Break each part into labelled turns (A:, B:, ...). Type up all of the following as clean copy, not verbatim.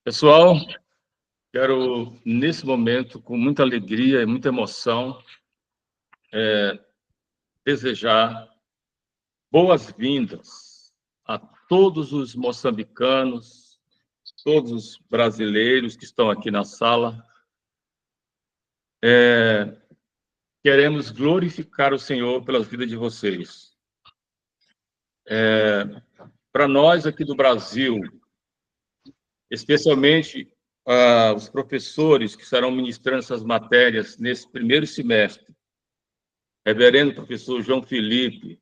A: Pessoal, quero, nesse momento, com muita alegria e muita emoção, desejar boas-vindas a todos os moçambicanos, todos os brasileiros que estão aqui na sala. Queremos glorificar o Senhor pela vida de vocês. Para nós aqui do Brasil, especialmente os professores que estarão ministrando essas matérias nesse primeiro semestre, reverendo professor João Felipe,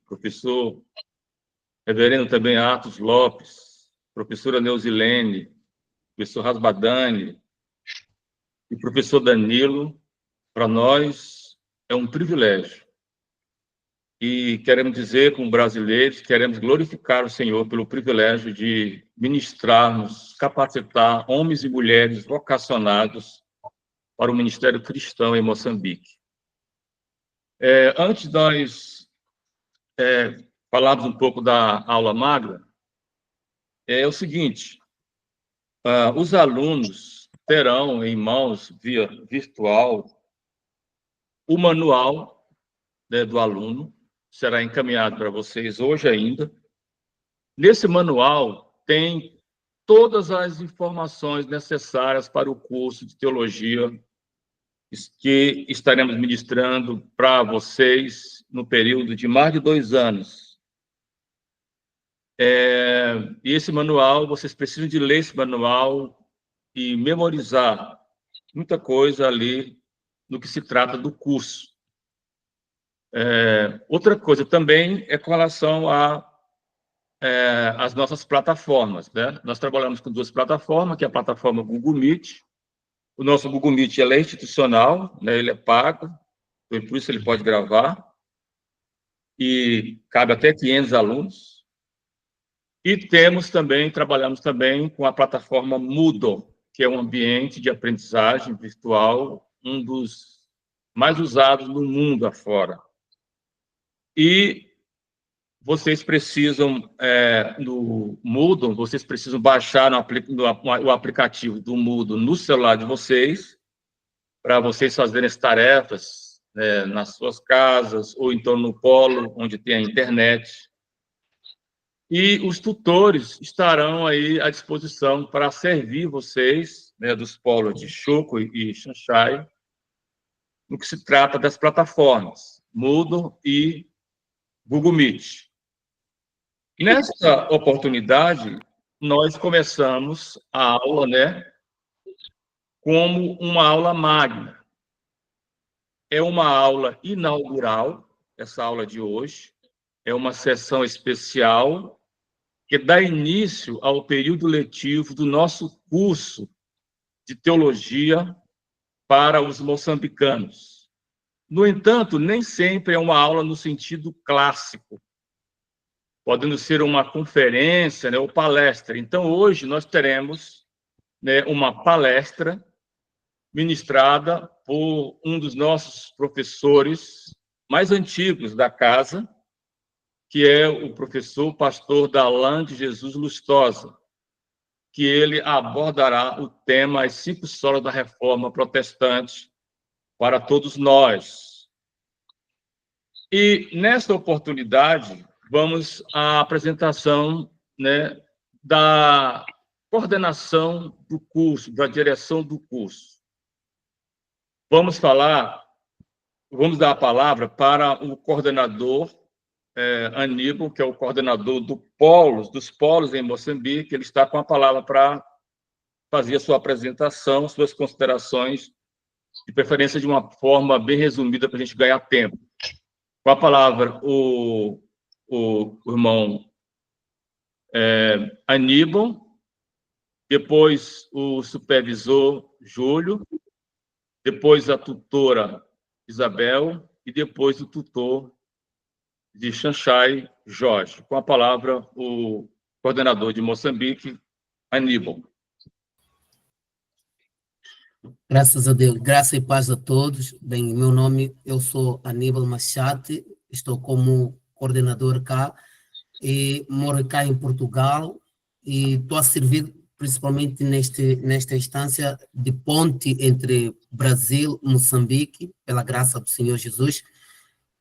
A: reverendo também Atos Lopes, professora Neuzilene, professor Rasbadani e professor Danilo, para nós é um privilégio. E queremos dizer, como brasileiros, queremos glorificar o Senhor pelo privilégio de ministrarmos, capacitar homens e mulheres vocacionados para o ministério cristão em Moçambique. Antes de nós falarmos um pouco da aula magna, é o seguinte: os alunos terão em mãos, via virtual, o manual do aluno, será encaminhado para vocês hoje ainda. Nesse manual tem todas as informações necessárias para o curso de teologia que estaremos ministrando para vocês no período de mais de 2 anos. E esse manual, vocês precisam de ler esse manual e memorizar muita coisa ali no que se trata do curso. Outra coisa também é com relação às nossas plataformas, né? Nós trabalhamos com 2 plataformas, que é a plataforma Google Meet. O nosso Google Meet é institucional, né? Ele é pago, por isso ele pode gravar, e cabe até 500 alunos. E trabalhamos também com a plataforma Moodle, que é um ambiente de aprendizagem virtual, um dos mais usados no mundo afora. E vocês precisam, no Moodle, vocês precisam baixar o aplicativo do Moodle no celular de vocês, para vocês fazerem as tarefas nas suas casas, ou então no polo, onde tem a internet. E os tutores estarão aí à disposição para servir vocês, dos polos de Choco e Xanxai, no que se trata das plataformas Moodle e Google Meet. Nesta oportunidade, nós começamos a aula, como uma aula magna. É uma aula inaugural, essa aula de hoje. É uma sessão especial que dá início ao período letivo do nosso curso de teologia para os moçambicanos. No entanto, nem sempre é uma aula no sentido clássico, podendo ser uma conferência, ou palestra. Então, hoje, nós teremos uma palestra ministrada por um dos nossos professores mais antigos da casa, que é o professor pastor Darlan de Jesus Lustosa, que ele abordará o tema As 5 Solas da Reforma Protestante para todos nós. E, nesta oportunidade, vamos à apresentação da coordenação do curso, da direção do curso. Vamos dar a palavra para o coordenador Aníbal, que é o coordenador dos polos em Moçambique. Ele está com a palavra para fazer a sua apresentação, suas considerações, de preferência de uma forma bem resumida para a gente ganhar tempo. Com a palavra, o irmão Aníbal, depois o supervisor Júlio, depois a tutora Isabel e depois o tutor de Xanxai, Jorge. Com a palavra, o coordenador de Moçambique, Aníbal.
B: Graças a Deus, graça e paz a todos. Bem, meu nome, eu sou Aníbal Machate, estou como coordenador cá e moro cá em Portugal e estou a servir principalmente nesta instância de ponte entre Brasil e Moçambique, pela graça do Senhor Jesus,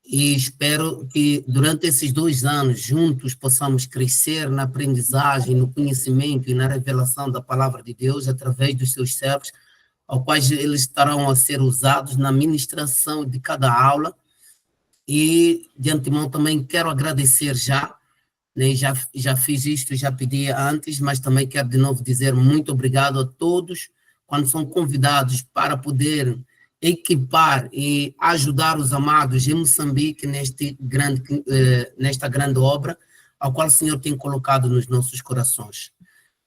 B: e espero que durante esses 2 anos juntos possamos crescer na aprendizagem, no conhecimento e na revelação da palavra de Deus através dos seus servos, ao quais eles estarão a ser usados na ministração de cada aula. E de antemão também quero agradecer já, né, já fiz isto, já pedi antes, mas também quero de novo dizer muito obrigado a todos quando são convidados para poder equipar e ajudar os amados em Moçambique nesta grande obra, a qual o Senhor tem colocado nos nossos corações.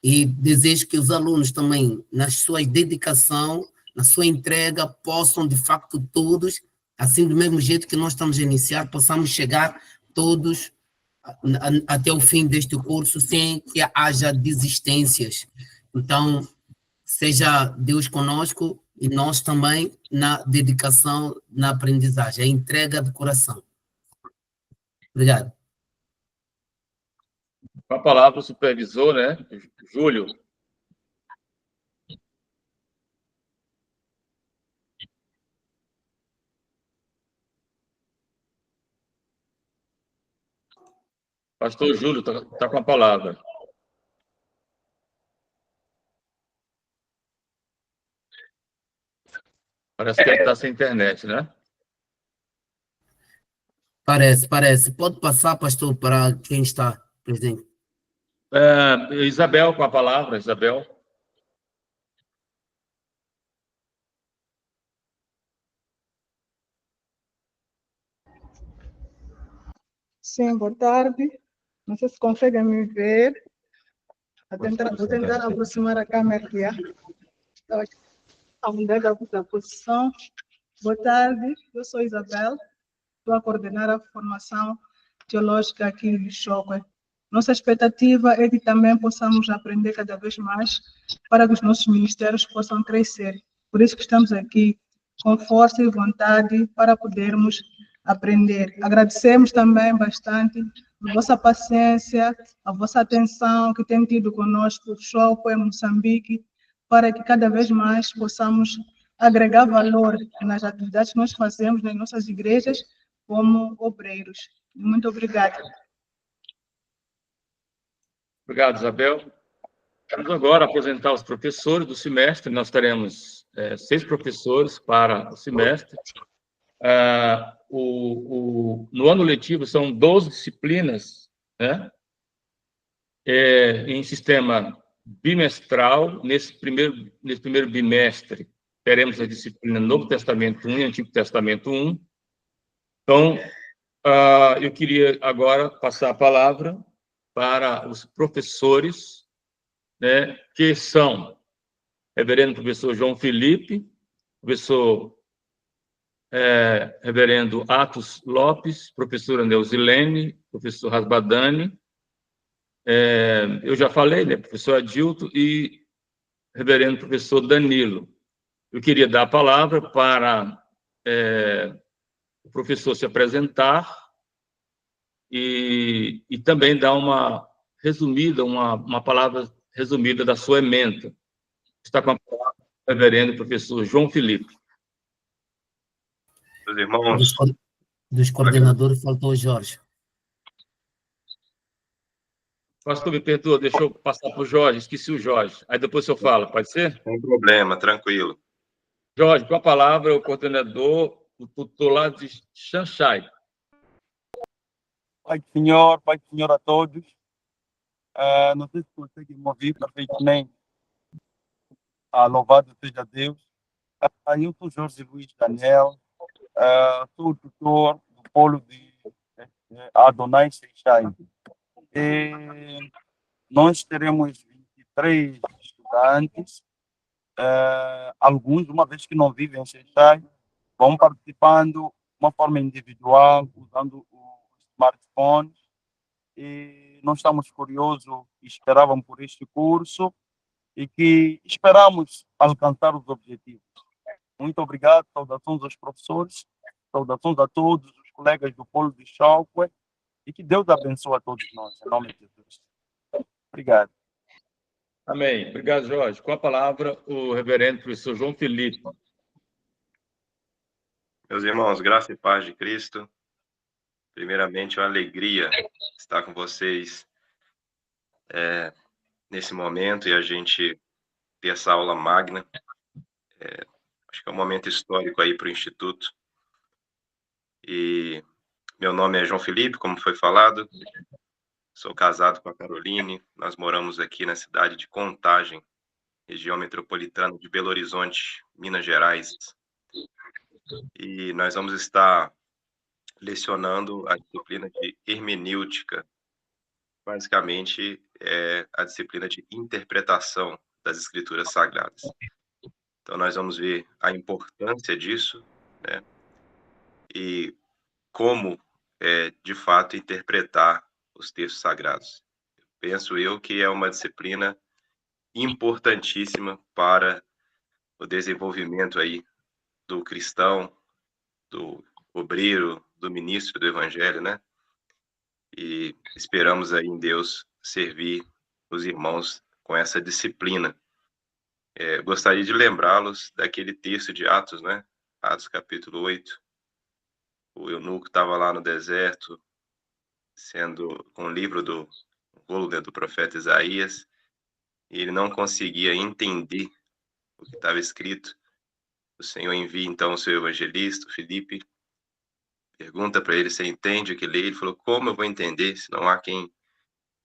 B: E desejo que os alunos também, na sua dedicação, na sua entrega, possam, de facto, todos, assim do mesmo jeito que nós estamos a iniciar, possamos chegar todos até o fim deste curso sem que haja desistências. Então, seja Deus conosco e nós também na dedicação, na aprendizagem, a entrega do coração. Obrigado.
A: Com a palavra o supervisor, né? Júlio. Pastor Júlio está com a palavra. Parece que ele está sem internet, né?
B: Parece. Pode passar, pastor, para quem está presente.
A: Isabel com a palavra, Isabel.
C: Sim, boa tarde. Não sei se conseguem me ver. Vou tentar aproximar a câmera aqui. A mudar da posição. Boa tarde, eu sou Isabel. Estou a coordenar a formação teológica aqui em Choque. Nossa expectativa é que também possamos aprender cada vez mais para que os nossos ministérios possam crescer. Por isso que estamos aqui com força e vontade para podermos aprender. Agradecemos também bastante a vossa paciência, a vossa atenção que tem tido conosco, o Choque, em Moçambique, para que cada vez mais possamos agregar valor nas atividades que nós fazemos nas nossas igrejas como obreiros. Muito obrigada.
A: Obrigado, Isabel. Vamos agora apresentar os professores do semestre. Nós teremos 6 professores para o semestre. No ano letivo são 12 disciplinas, né? Em sistema bimestral. Nesse primeiro bimestre, teremos a disciplina Novo Testamento 1 e Antigo Testamento 1. Então, eu queria agora passar a palavra para os professores, né, que são reverendo professor João Felipe, professor reverendo Atos Lopes, professora Neuzilene, professor Rasbadani, eu já falei, né, professor Adilto e reverendo professor Danilo. Eu queria dar a palavra para o professor se apresentar e também dar uma palavra resumida da sua ementa. Está com a palavra o reverendo professor João Felipe.
D: Meus irmãos.
B: Dos coordenadores, faltou o Jorge.
A: Pastor, me perdoa, deixa eu passar para o Jorge, esqueci o Jorge. Aí depois o senhor fala, pode ser?
D: Sem problema, tranquilo.
A: Jorge, com a palavra, o coordenador, o tutor lá de Xanxai.
E: Pai do Senhor a todos. Não sei se conseguem me ouvir perfeitamente. Louvado seja Deus. Eu sou Jorge Luiz Daniel, sou o tutor do polo de Adonai Seixai. Nós teremos 23 estudantes, alguns, uma vez que não vivem em Seixai, vão participando de uma forma individual, usando os smartphones, e nós estamos curiosos e esperávamos por este curso e que esperamos alcançar os objetivos. Muito obrigado, saudações aos professores, saudações a todos os colegas do Polo de Choque E que Deus abençoe a todos nós, em nome de Jesus. Obrigado.
A: Amém. Obrigado, Jorge. Com a palavra, o reverendo professor João Felipe.
D: Meus irmãos, graça e paz de Cristo. Primeiramente, é uma alegria estar com vocês nesse momento e a gente ter essa aula magna. Acho que é um momento histórico aí para o Instituto. E meu nome é João Felipe, como foi falado. Sou casado com a Caroline. Nós moramos aqui na cidade de Contagem, região metropolitana de Belo Horizonte, Minas Gerais. E nós vamos estar lecionando a disciplina de hermenêutica. Basicamente, é a disciplina de interpretação das Escrituras Sagradas. Então, nós vamos ver a importância disso, né? E como, de fato, interpretar os textos sagrados. Penso eu que é uma disciplina importantíssima para o desenvolvimento aí do cristão, do obreiro, do ministro do Evangelho, né? E esperamos aí em Deus servir os irmãos com essa disciplina. Gostaria de lembrá-los daquele texto de Atos, né? Atos capítulo 8. O eunuco estava lá no deserto, sendo com o livro do rolo, né, do profeta Isaías, e ele não conseguia entender o que estava escrito. O Senhor envia então o seu evangelista, Filipe, pergunta para ele se entende o que lê. Ele falou: como eu vou entender se não há quem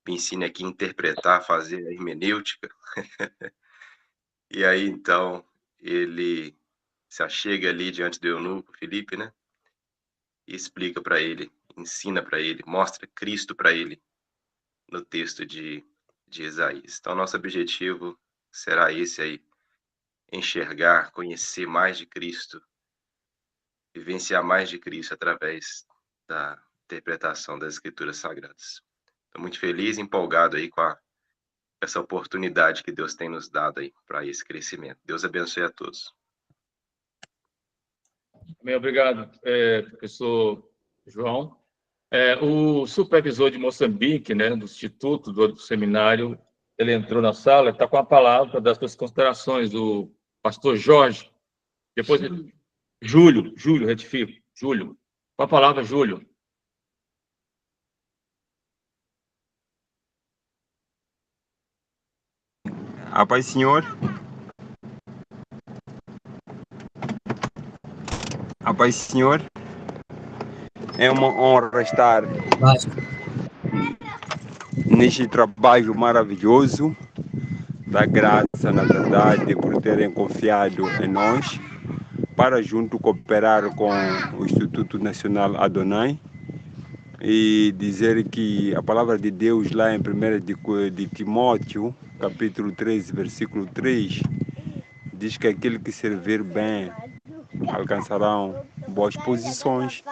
D: me ensine aqui a interpretar, fazer a hermenêutica? E aí então ele se achega ali diante do eunuco, Filipe, né? E explica para ele, ensina para ele, mostra Cristo para ele no texto de Isaías. Então, nosso objetivo será esse aí: enxergar, conhecer mais de Cristo, vivenciar mais de Cristo através da interpretação das Escrituras Sagradas. Estou muito feliz e empolgado aí com essa oportunidade que Deus tem nos dado aí para esse crescimento. Deus abençoe a todos.
A: Bem, obrigado, professor João. O supervisor de Moçambique, né, do Instituto, do Seminário, ele entrou na sala, está com a palavra das suas considerações, o pastor Jorge. Depois, Júlio, retifico. Júlio. Com a palavra, Júlio.
F: A paz, Senhor. A paz, Senhor. É uma honra estar neste trabalho maravilhoso da graça, na verdade, por terem confiado em nós para junto cooperar com o Instituto Nacional Adonai e dizer que a palavra de Deus lá em 1 de Timóteo, capítulo 3, versículo 3, diz que aquele que servir bem alcançarão boas posições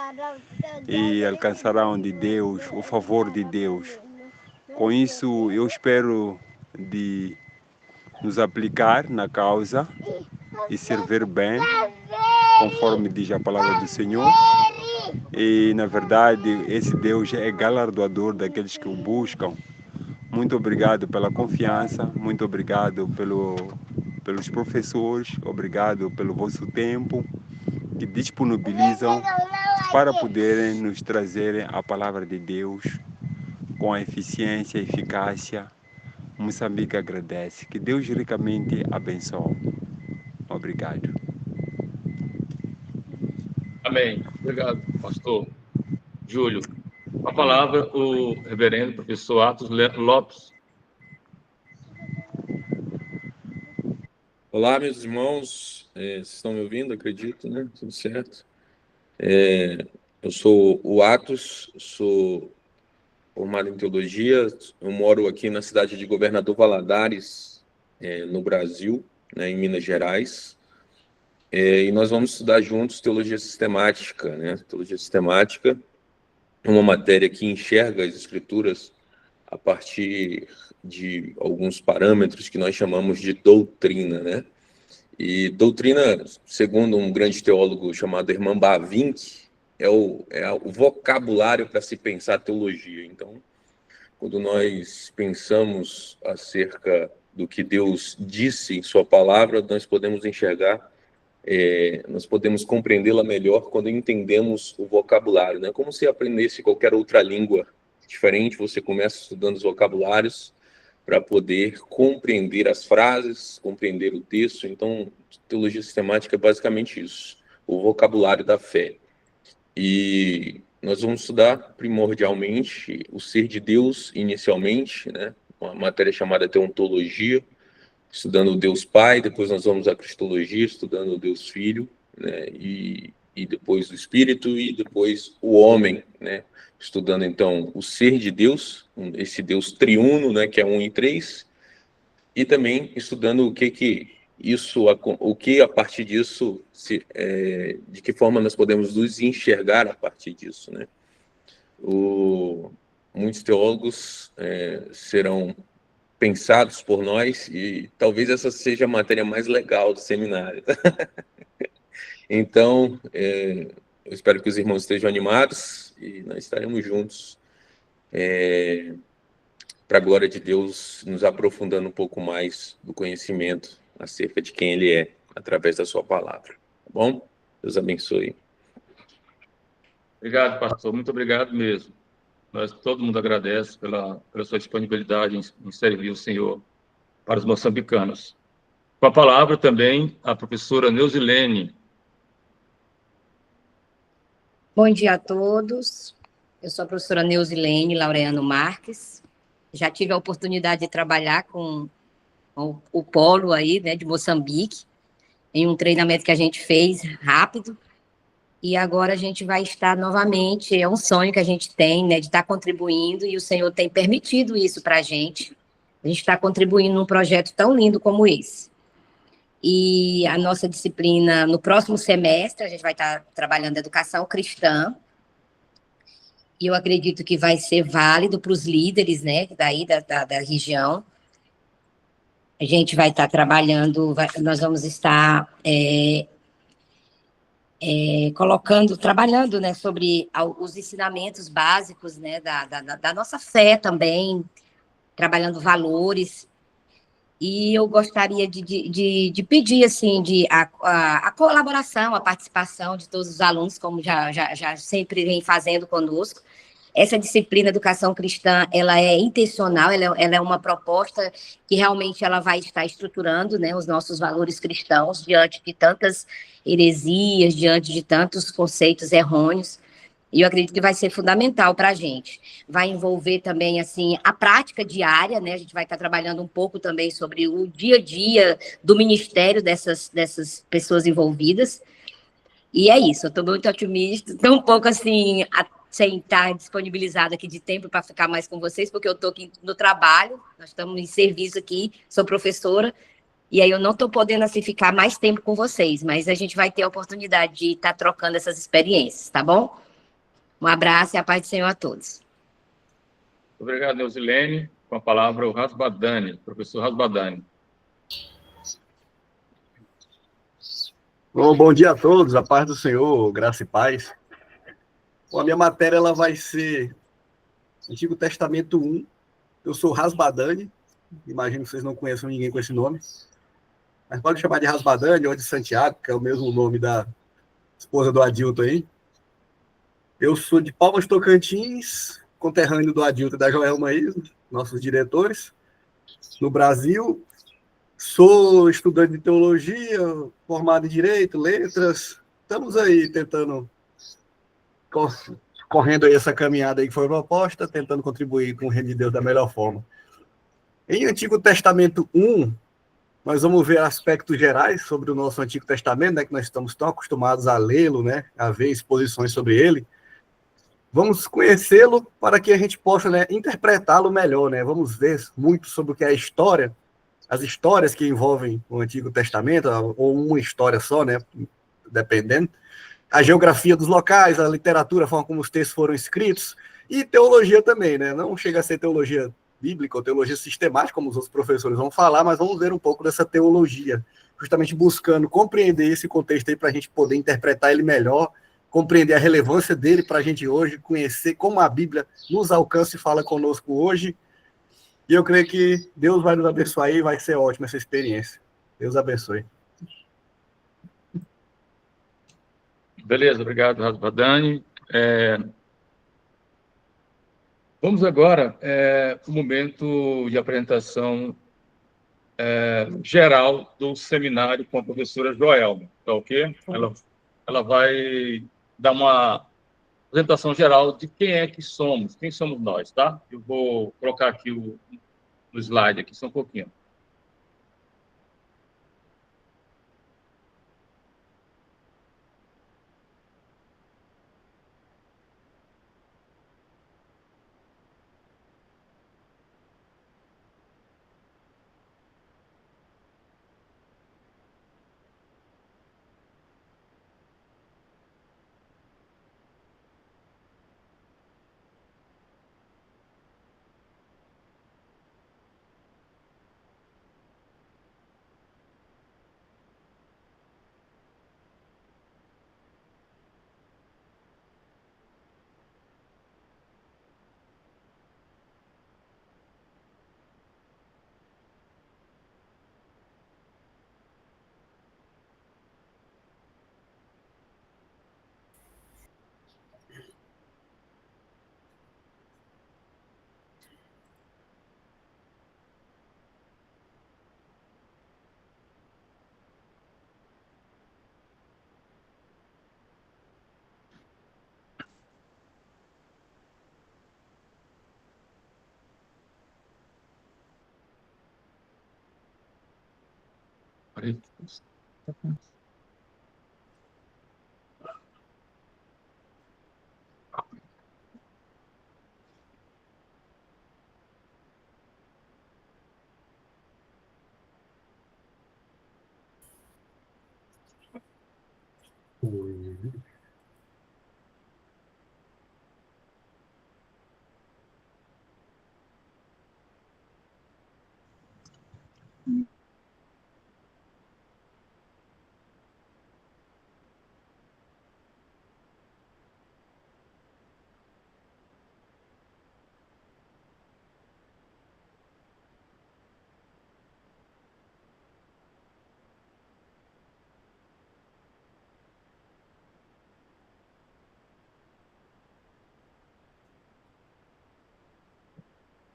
F: e alcançarão de Deus o favor de Deus. Com isso, eu espero de nos aplicar na causa e servir bem, conforme diz a palavra do Senhor. E, na verdade, esse Deus é galardoador daqueles que o buscam. Muito obrigado pela confiança, muito obrigado pelos professores, obrigado pelo vosso tempo que disponibilizam para poderem nos trazerem a palavra de Deus com a eficiência e eficácia. Moçambique agradece. Que Deus ricamente abençoe. Obrigado.
A: Amém. Obrigado, pastor Júlio. Com a palavra, o reverendo professor Atos Lopes.
G: Olá, meus irmãos. Vocês estão me ouvindo? Acredito, né? Tudo certo. Eu sou o Atos, sou formado em teologia. Eu moro aqui na cidade de Governador Valadares, no Brasil, né, em Minas Gerais. E nós vamos estudar juntos teologia sistemática, né? Teologia sistemática é uma matéria que enxerga as escrituras a partir de alguns parâmetros que nós chamamos de doutrina, né? E doutrina, segundo um grande teólogo chamado Herman Bavinck, o vocabulário para se pensar teologia. Então, quando nós pensamos acerca do que Deus disse em sua palavra, nós podemos enxergar, nós podemos compreendê-la melhor quando entendemos o vocabulário, né? Como se aprendesse qualquer outra língua diferente, você começa estudando os vocabulários para poder compreender as frases, compreender o texto. Então, teologia sistemática é basicamente isso, o vocabulário da fé. E nós vamos estudar primordialmente o ser de Deus inicialmente, né? Uma matéria chamada teontologia, estudando o Deus Pai, depois nós vamos à cristologia, estudando o Deus Filho, né? E depois o Espírito, e depois o homem, né? Estudando então o ser de Deus, esse Deus triuno, né? Que é 1 e 3, e também estudando o que a partir disso, de que forma nós podemos nos enxergar a partir disso, né? Muitos teólogos serão pensados por nós, e talvez essa seja a matéria mais legal do seminário. Então, eu espero que os irmãos estejam animados, e nós estaremos juntos, para a glória de Deus, nos aprofundando um pouco mais do conhecimento acerca de quem Ele é, através da sua palavra. Tá bom? Deus abençoe.
A: Obrigado, pastor. Muito obrigado mesmo. Todo mundo agradece pela sua disponibilidade em servir o Senhor para os moçambicanos. Com a palavra também a professora Neusilene.
H: Bom dia a todos. Eu sou a professora Neusilene Laureano Marques. Já tive a oportunidade de trabalhar com o polo aí, né, de Moçambique, em um treinamento que a gente fez rápido. E agora a gente vai estar novamente, é um sonho que a gente tem, né, de estar contribuindo, e o Senhor tem permitido isso para a gente está contribuindo num projeto tão lindo como esse. E a nossa disciplina, no próximo semestre, a gente vai estar trabalhando educação cristã, e eu acredito que vai ser válido para os líderes, né, daí da região. A gente vai estar trabalhando, nós vamos estar trabalhando, né, sobre os ensinamentos básicos, né, da nossa fé também, trabalhando valores. E eu gostaria de pedir, assim, a colaboração, a participação de todos os alunos, como já sempre vem fazendo conosco. Essa disciplina Educação Cristã, ela é intencional, ela é uma proposta que realmente ela vai estar estruturando, né, os nossos valores cristãos diante de tantas heresias, diante de tantos conceitos errôneos. E eu acredito que vai ser fundamental para a gente. Vai envolver também, assim, a prática diária, né? A gente vai estar trabalhando um pouco também sobre o dia a dia do ministério dessas pessoas envolvidas. E é isso, eu estou muito otimista, estou um pouco, assim, sem estar disponibilizada aqui de tempo para ficar mais com vocês, porque eu estou aqui no trabalho, nós estamos em serviço aqui, sou professora, e aí eu não estou podendo, assim, ficar mais tempo com vocês, mas a gente vai ter a oportunidade de estar trocando essas experiências, tá bom? Um abraço e a paz do Senhor a todos.
A: Obrigado, Neusilene. Com a palavra, o Rasbadani, professor Rasbadani.
I: Bom dia a todos, a paz do Senhor, graça e paz. Bom, a minha matéria ela vai ser Antigo Testamento 1. Eu sou Rasbadani, imagino que vocês não conheçam ninguém com esse nome, mas pode chamar de Rasbadani ou de Santiago, que é o mesmo nome da esposa do Adilto aí. Eu sou de Palmas, Tocantins, conterrâneo do Adilto e da Joelma aí, nossos diretores, no Brasil. Sou estudante de teologia, formado em Direito, Letras. Estamos aí tentando, correndo aí essa caminhada aí que foi proposta, tentando contribuir com o reino de Deus da melhor forma. Em Antigo Testamento 1, nós vamos ver aspectos gerais sobre o nosso Antigo Testamento, né, que nós estamos tão acostumados a lê-lo, né, a ver exposições sobre ele. Vamos conhecê-lo para que a gente possa, né, interpretá-lo melhor, né? Vamos ver muito sobre o que é a história, as histórias que envolvem o Antigo Testamento, ou uma história só, né, dependendo. A geografia dos locais, a literatura, a forma como os textos foram escritos, e teologia também, né? Não chega a ser teologia bíblica ou teologia sistemática, como os outros professores vão falar, mas vamos ver um pouco dessa teologia, justamente buscando compreender esse contexto aí para a gente poder interpretar ele melhor compreender a relevância dele para a gente hoje, conhecer como a Bíblia nos alcança e fala conosco hoje. E eu creio que Deus vai nos abençoar e vai ser ótima essa experiência. Deus abençoe.
A: Beleza, obrigado, Radani. Vamos agora para o momento de apresentação geral do seminário com a professora Joelma, tá ok? Ela vai dar uma apresentação geral de quem somos nós, tá? Eu vou colocar aqui no slide aqui, só um pouquinho.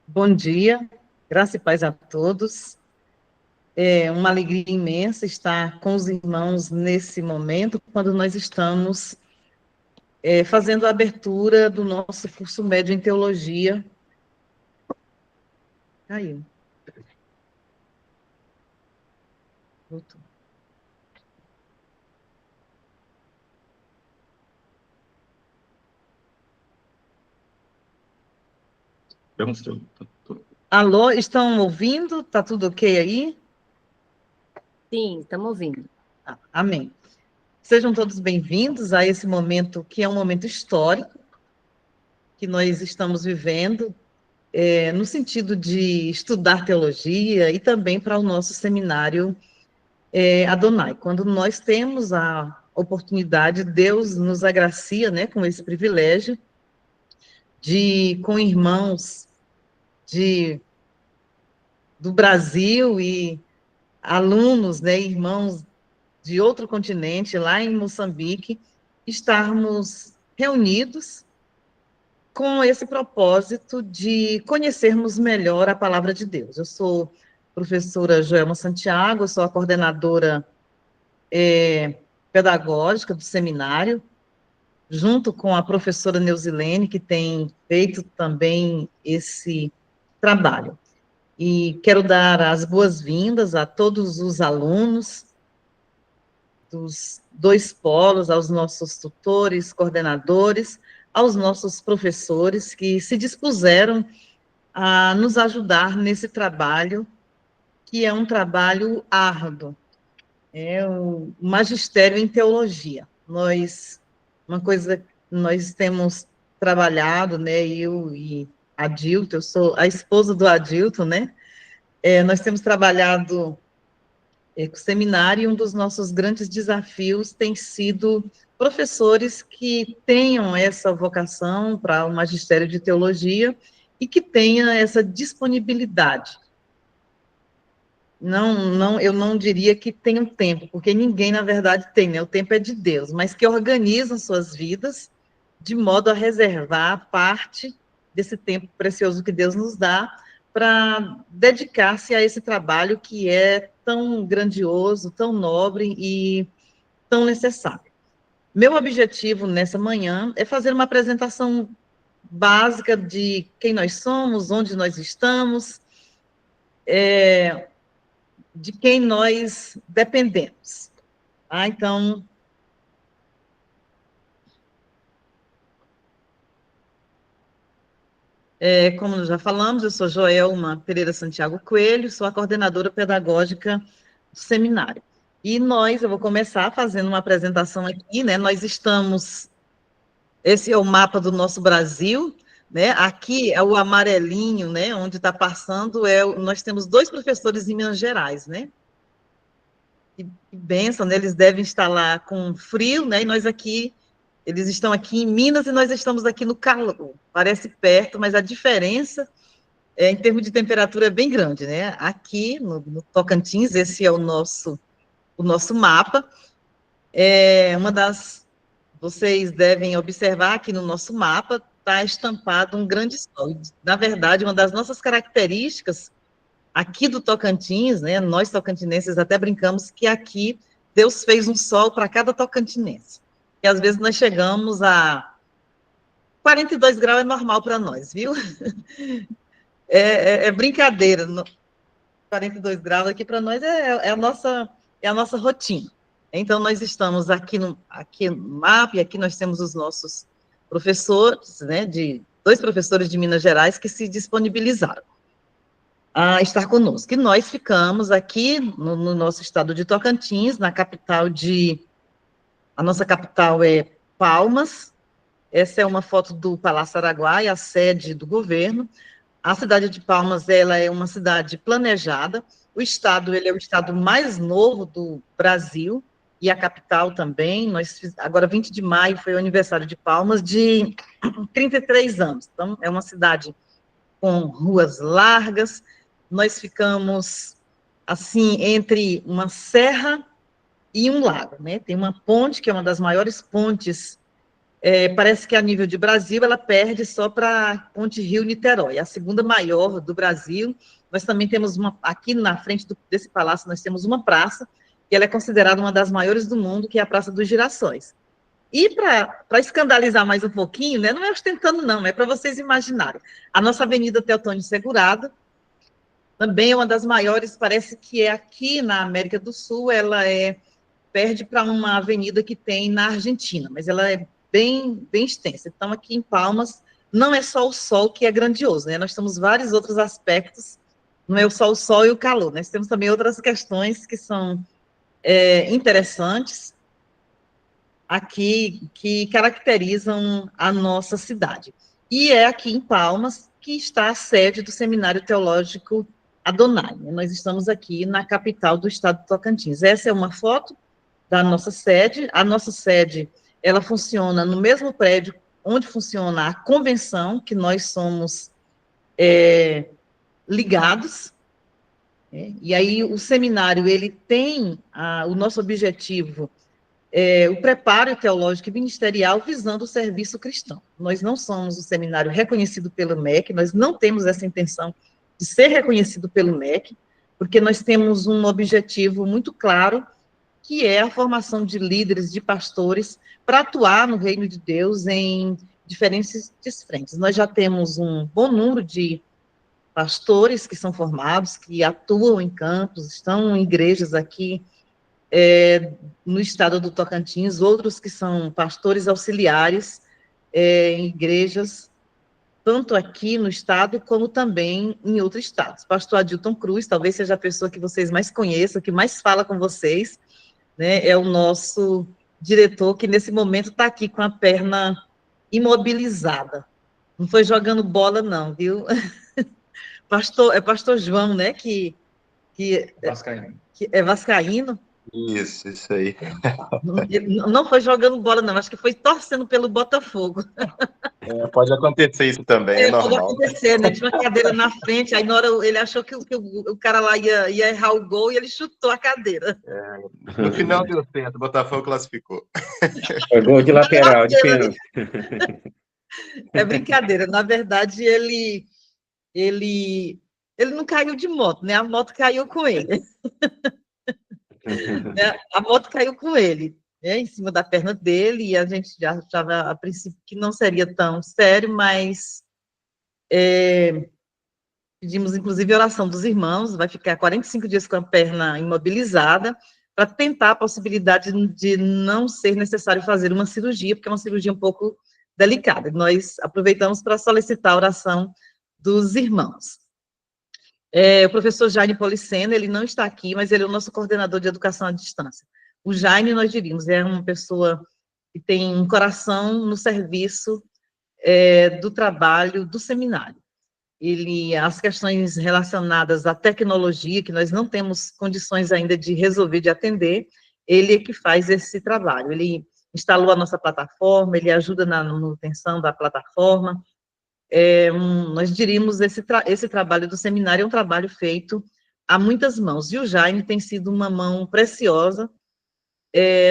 J: Bom dia, graça e paz a todos. É uma alegria imensa estar com os irmãos nesse momento, quando nós estamos fazendo a abertura do nosso curso médio em teologia. Caiu. Voltou. Alô, estão ouvindo? Está tudo ok aí?
H: Sim, estamos ouvindo.
J: Amém. Sejam todos bem-vindos a esse momento que é um momento histórico que nós estamos vivendo, no sentido de estudar teologia e também para o nosso seminário Adonai. Quando nós temos a oportunidade, Deus nos agracia, né, com esse privilégio de, com irmãos do Brasil e alunos, né, irmãos de outro continente, lá em Moçambique, estarmos reunidos com esse propósito de conhecermos melhor a palavra de Deus. Eu sou professora Joelma Santiago, sou a coordenadora pedagógica do seminário, junto com a professora Neuzilene, que tem feito também esse trabalho. E quero dar as boas-vindas a todos os alunos dos dois polos, aos nossos tutores, coordenadores, aos nossos professores que se dispuseram a nos ajudar nesse trabalho, que é um trabalho árduo, é o magistério em teologia. Nós temos trabalhado, né, eu e Adilto, eu sou a esposa do Adilto, né, nós temos trabalhado o seminário, um dos nossos grandes desafios tem sido professores que tenham essa vocação para o magistério de teologia e que tenha essa disponibilidade. Eu não diria que tenham tempo, porque ninguém, na verdade, tem, né? O tempo é de Deus, mas que organizam suas vidas de modo a reservar parte desse tempo precioso que Deus nos dá para dedicar-se a esse trabalho que é tão grandioso, tão nobre e tão necessário. Meu objetivo nessa manhã é fazer uma apresentação básica de quem nós somos, onde nós estamos, de quem nós dependemos. Então, como já falamos, eu sou Joelma Pereira Santiago Coelho, sou a coordenadora pedagógica do seminário. E eu vou começar fazendo uma apresentação aqui, né? Esse é o mapa do nosso Brasil, né? Aqui é o amarelinho, né? Onde está passando, nós temos 2 professores em Minas Gerais, né? Que bênção, né? Eles devem estar lá com frio, né? E eles estão aqui em Minas e nós estamos aqui no calor. Parece perto, mas a diferença em termos de temperatura é bem grande, né? Aqui no Tocantins, esse é o nosso mapa. Vocês devem observar aqui no nosso mapa, está estampado um grande sol. Na verdade, uma das nossas características aqui do Tocantins, né, nós tocantinenses até brincamos que aqui Deus fez um sol para cada tocantinense. E às vezes nós chegamos a 42 graus é normal para nós, viu? É brincadeira. 42 graus aqui para nós é a nossa rotina. Então, nós estamos aqui no mapa, e aqui nós temos os nossos professores, né, 2 professores de Minas Gerais que se disponibilizaram a estar conosco. E nós ficamos aqui no nosso estado de Tocantins, a nossa capital é Palmas. Essa é uma foto do Palácio Araguaia, a sede do governo. A cidade de Palmas, ela é uma cidade planejada. O estado, ele é o estado mais novo do Brasil, e a capital também. Agora, 20 de maio, foi o aniversário de Palmas, de 33 anos. Então, é uma cidade com ruas largas. Nós ficamos, assim, entre uma serra e um lago, né? Tem uma ponte, que é uma das maiores pontes, parece que a nível de Brasil, ela perde só para a ponte Rio-Niterói, a segunda maior do Brasil. Nós também temos aqui na frente desse palácio, nós temos uma praça, que ela é considerada uma das maiores do mundo, que é a Praça dos Girassóis. E para escandalizar mais um pouquinho, né, não é ostentando não, é para vocês imaginarem. A nossa Avenida Teotônio Segurado também é uma das maiores, parece que é aqui na América do Sul, ela perde para uma avenida que tem na Argentina, mas ela é bem, bem extensa. Então, aqui em Palmas, não é só o sol que é grandioso, né? Nós temos vários outros aspectos, não é só o sol e o calor, nós temos também outras questões que são interessantes aqui, que caracterizam a nossa cidade. E é aqui em Palmas que está a sede do Seminário Teológico Adonai. Nós estamos aqui na capital do estado do Tocantins. Essa é uma foto da nossa sede. A nossa sede, ela funciona no mesmo prédio onde funciona a convenção, que nós somos ligados. E aí o seminário, ele tem o nosso objetivo, o preparo teológico e ministerial visando o serviço cristão. Nós não somos um seminário reconhecido pelo MEC, nós não temos essa intenção de ser reconhecido pelo MEC, porque nós temos um objetivo muito claro, que é a formação de líderes, de pastores, para atuar no reino de Deus em diferentes frentes. Nós já temos um bom número de pastores que são formados, que atuam em campos, estão em igrejas aqui no estado do Tocantins, outros que são pastores auxiliares em igrejas, tanto aqui no estado, como também em outros estados. Pastor Adilton Cruz, talvez seja a pessoa que vocês mais conheçam, que mais fala com vocês, né, é o nosso diretor, que nesse momento está aqui com a perna imobilizada. Não foi jogando bola, não, viu? Pastor João, né, que
A: Vascaíno.
J: que é vascaíno.
D: Isso aí.
J: Não foi jogando bola, não, acho que foi torcendo pelo Botafogo.
D: Pode acontecer isso também, é
J: Pode
D: normal.
J: acontecer, né? Tinha uma cadeira na frente, aí na hora ele achou que o cara lá ia errar o gol e ele chutou a cadeira.
D: No final deu certo, o Botafogo classificou.
G: Foi gol de lateral, de pênalti.
J: É brincadeira, na verdade ele não caiu de moto, né? A moto caiu com ele. A moto caiu com ele, né? Em cima da perna dele, e a gente já achava a princípio que não seria tão sério, mas pedimos, inclusive, a oração dos irmãos, vai ficar 45 dias com a perna imobilizada, para tentar a possibilidade de não ser necessário fazer uma cirurgia, porque é uma cirurgia um pouco delicada. Nós aproveitamos para solicitar a oração dos irmãos. O professor Jaime Policeno, ele não está aqui, mas ele é o nosso coordenador de educação à distância. O Jaime, nós diríamos, é uma pessoa que tem um coração no serviço do trabalho do seminário. As questões relacionadas à tecnologia, que nós não temos condições ainda de resolver, de atender, ele é que faz esse trabalho. Ele instalou a nossa plataforma, ele ajuda na manutenção da plataforma. Nós diríamos, esse trabalho do seminário é um trabalho feito a muitas mãos, e o Jaime tem sido uma mão preciosa,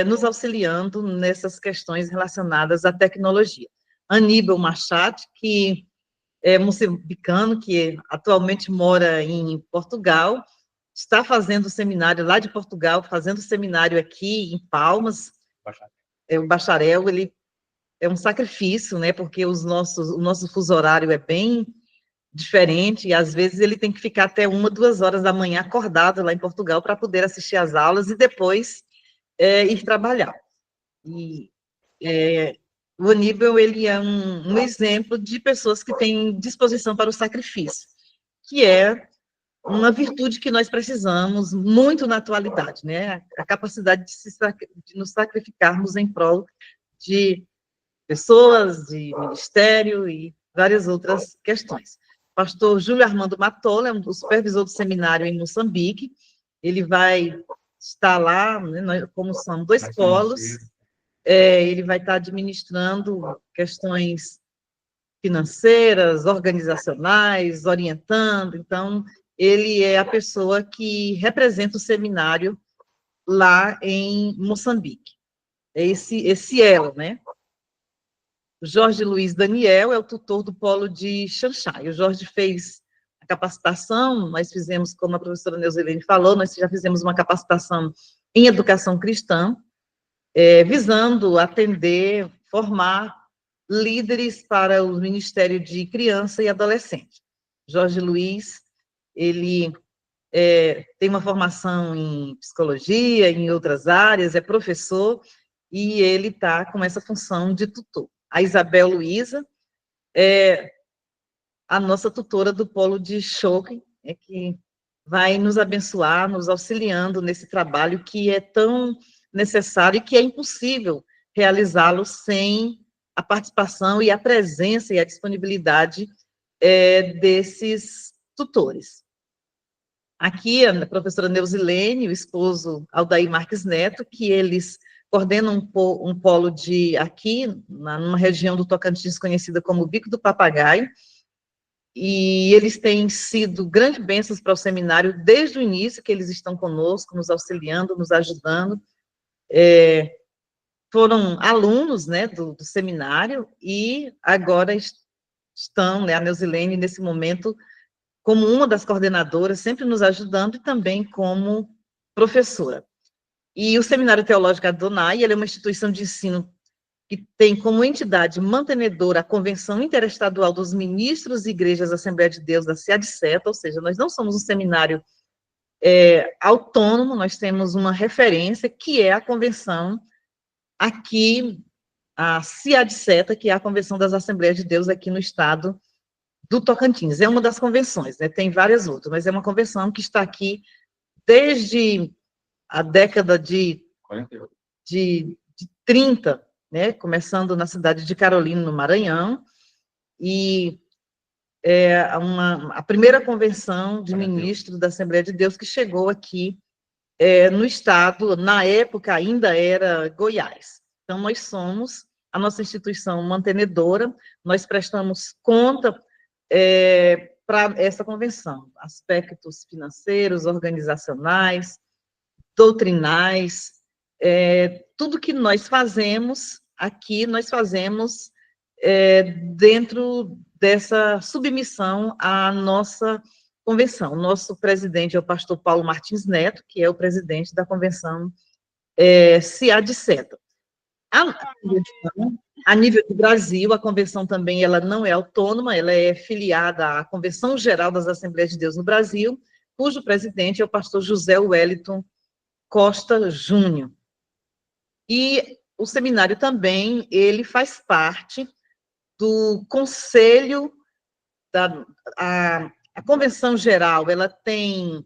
J: nos auxiliando nessas questões relacionadas à tecnologia. Aníbal Machado, que é moçambicano, que atualmente mora em Portugal, está fazendo seminário lá de Portugal, fazendo seminário aqui em Palmas. O bacharel, ele é um sacrifício, né, porque o nosso fuso horário é bem diferente, e às vezes ele tem que ficar até 1, 2 horas da manhã acordado lá em Portugal para poder assistir às aulas e depois ir trabalhar. E o Aníbal, ele é um exemplo de pessoas que têm disposição para o sacrifício, que é uma virtude que nós precisamos muito na atualidade, né? A capacidade de nos sacrificarmos em prol de pessoas, de ministério e várias outras questões. O pastor Júlio Armando Matola é o supervisor do seminário em Moçambique. Ele vai estar lá, né, como são 2 polos, ele vai estar administrando questões financeiras, organizacionais, orientando. Então, ele é a pessoa que representa o seminário lá em Moçambique. É esse elo, né? O Jorge Luiz Daniel é o tutor do polo de Xanxai. O Jorge fez a capacitação, nós fizemos, como a professora Neuzelene falou, nós já fizemos uma capacitação em educação cristã, visando atender, formar líderes para o Ministério de Criança e Adolescente. Jorge Luiz, ele tem uma formação em psicologia, em outras áreas, é professor, e ele está com essa função de tutor. A Isabel Luiza é a nossa tutora do polo de Choque, que vai nos abençoar, nos auxiliando nesse trabalho que é tão necessário e que é impossível realizá-lo sem a participação e a presença e a disponibilidade desses tutores. Aqui, a professora Neusilene, o esposo Aldair Marques Neto, que eles coordenam um polo aqui, numa região do Tocantins conhecida como Bico do Papagaio, e eles têm sido grandes bênçãos para o seminário desde o início, que eles estão conosco, nos auxiliando, nos ajudando. Foram alunos, né, do seminário, e agora estão, né, a Neusilene, nesse momento, como uma das coordenadoras, sempre nos ajudando, e também como professora. E o Seminário Teológico Adonai, ele é uma instituição de ensino que tem como entidade mantenedora a Convenção Interestadual dos Ministros e Igrejas da Assembleia de Deus, da CIADSETA, ou seja, nós não somos um seminário autônomo, nós temos uma referência, que é a convenção aqui, a CIADSETA, que é a Convenção das Assembleias de Deus aqui no estado do Tocantins. É uma das convenções, né? Tem várias outras, mas é uma convenção que está aqui desde a década de 30, né? Começando na cidade de Carolina, no Maranhão, e a primeira convenção de ministros da Assembleia de Deus que chegou aqui no estado, na época ainda era Goiás. Então, nós somos a nossa instituição mantenedora, nós prestamos conta para essa convenção, aspectos financeiros, organizacionais, doutrinais, tudo que nós fazemos aqui, nós fazemos dentro dessa submissão à nossa convenção. Nosso presidente é o pastor Paulo Martins Neto, que é o presidente da convenção CA de SETA. A nível do Brasil, a convenção também ela não é autônoma, ela é filiada à Convenção Geral das Assembleias de Deus no Brasil, cujo presidente é o pastor José Wellington Costa Júnior. E o seminário também, ele faz parte do conselho, a Convenção Geral, ela tem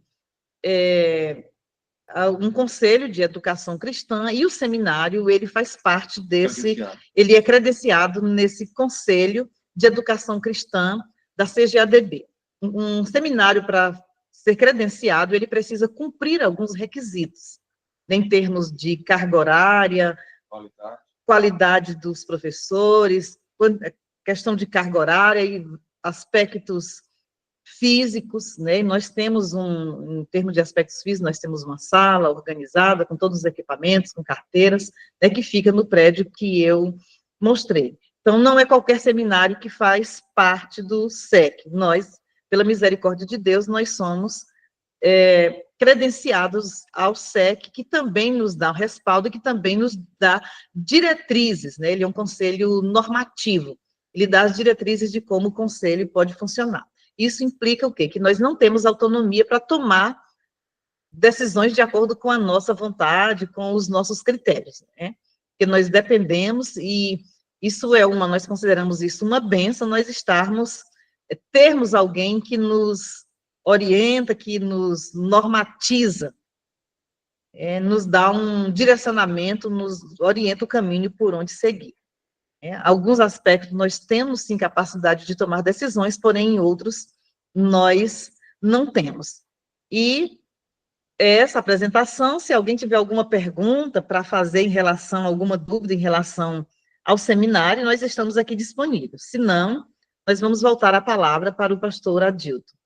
J: um conselho de educação cristã, e o seminário, ele faz parte desse, ele é credenciado nesse conselho de educação cristã da CGADB. Um seminário, para ser credenciado, ele precisa cumprir alguns requisitos, em termos de carga horária, qualidade dos professores, questão de carga horária e aspectos físicos, né? Nós temos em termos de aspectos físicos, nós temos uma sala organizada com todos os equipamentos, com carteiras, né, que fica no prédio que eu mostrei. Então, não é qualquer seminário que faz parte do SEC. Nós, pela misericórdia de Deus, nós somos credenciados ao SEC, que também nos dá um respaldo, que também nos dá diretrizes, né? Ele é um conselho normativo, ele dá as diretrizes de como o conselho pode funcionar. Isso implica o quê? Que nós não temos autonomia para tomar decisões de acordo com a nossa vontade, com os nossos critérios, né? Porque nós dependemos, e isso nós consideramos isso uma bênção, nós termos alguém que nos orienta, que nos normatiza, nos dá um direcionamento, nos orienta o caminho por onde seguir. Alguns aspectos nós temos, sim, capacidade de tomar decisões, porém, em outros, nós não temos. E essa apresentação, se alguém tiver alguma pergunta para fazer alguma dúvida em relação ao seminário, nós estamos aqui disponíveis. Se não, nós vamos voltar a palavra para o pastor Adilton.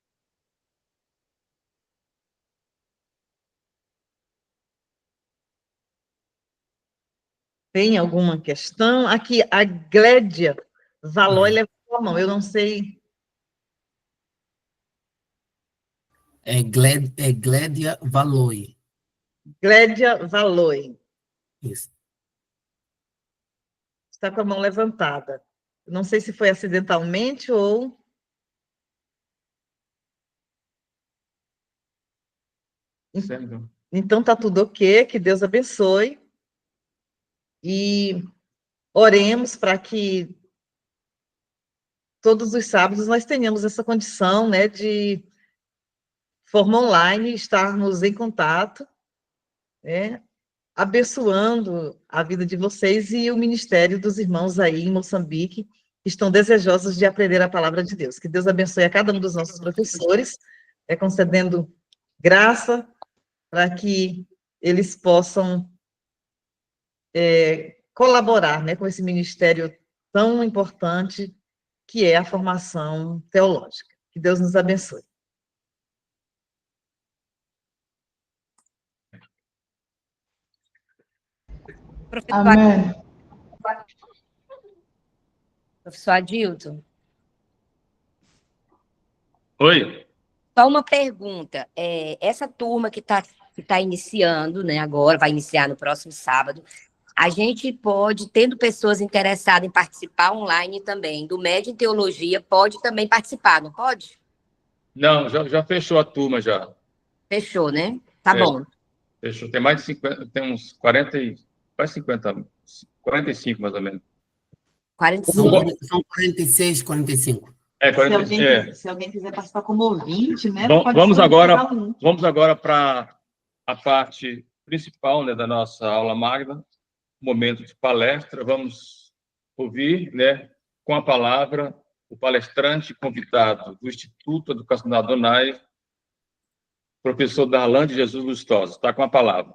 J: Tem alguma questão? Aqui, a Glédia Valoy levantou a mão, eu não sei.
B: Glédia Valoy.
J: Glédia Valoy.
B: Isso.
J: Está com a mão levantada. Não sei se foi acidentalmente ou... Então, está tudo ok, que Deus abençoe. E oremos para que todos os sábados nós tenhamos essa condição, né, de forma online, estarmos em contato, né, abençoando a vida de vocês e o ministério dos irmãos aí em Moçambique, que estão desejosos de aprender a palavra de Deus. Que Deus abençoe a cada um dos nossos professores, concedendo graça para que eles possam colaborar, né, com esse ministério tão importante que é a formação teológica. Que Deus nos abençoe.
C: Amém.
H: Professor Adilton.
A: Oi.
H: Só uma pergunta. Essa turma que tá iniciando, né, agora, vai iniciar no próximo sábado, a gente pode, tendo pessoas interessadas em participar online também, do médio em teologia, pode também participar, não pode?
A: Não, já fechou a turma, já.
H: Fechou, né? Tá bom.
A: Fechou. Tem mais de 50, tem uns 40, quase 50, 45 mais ou menos.
H: 45.
B: São 46, 45.
A: 45.
J: Se alguém quiser participar como ouvinte, né?
A: Vamos agora para a parte principal, né, da nossa aula magna, momento de palestra. Vamos ouvir, né, com a palavra, o palestrante convidado do Instituto Educacional Adonai, Professor Darlan de Jesus Lustosa, está com a palavra.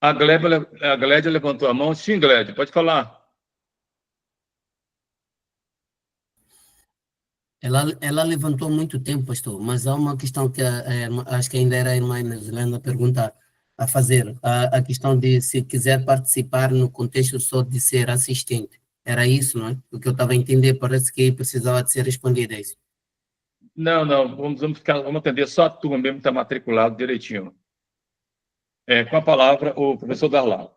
A: A Glédia levantou a mão. Sim, Glédia, pode falar.
B: Ela levantou muito tempo, pastor, mas há uma questão que acho que ainda era a irmã Helena pergunta a fazer, a questão de se quiser participar no contexto só de ser assistente. Era isso, não é? O que eu estava a entender, parece que precisava de ser respondido a isso.
A: Não, vamos atender só a turma mesmo que está matriculado direitinho. Com a palavra, o professor Darlan.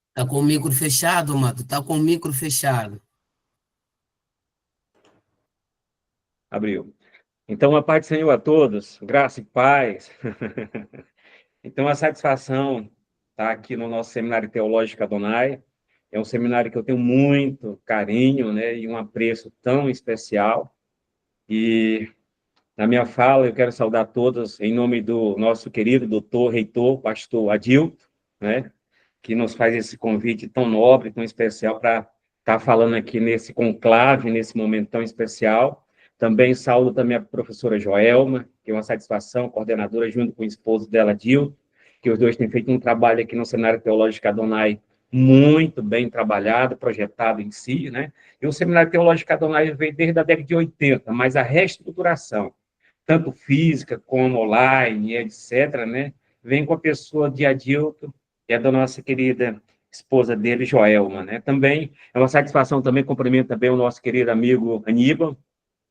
B: Está com o micro fechado, Mato. Está com o micro fechado.
K: Abriu. Então, a paz do Senhor a todos, graça e paz. Então, a satisfação estar aqui no nosso Seminário Teológico Adonai. É um seminário que eu tenho muito carinho, né, e um apreço tão especial. E, na minha fala, eu quero saudar todos em nome do nosso querido doutor, reitor, pastor Adilto, né, que nos faz esse convite tão nobre, tão especial para estar falando aqui nesse conclave, nesse momento tão especial. Também saúdo também a professora Joelma, que é uma satisfação, coordenadora, junto com o esposo dela, Dil, que os dois têm feito um trabalho aqui no Seminário Teológico Adonai muito bem trabalhado, projetado em si, né? E o Seminário Teológico Adonai veio desde a década de 80, mas a reestruturação, tanto física como online, etc., né, vem com a pessoa de Adilto e a da nossa querida esposa dele, Joelma, né? Também é uma satisfação, também cumprimento também o nosso querido amigo Aníbal.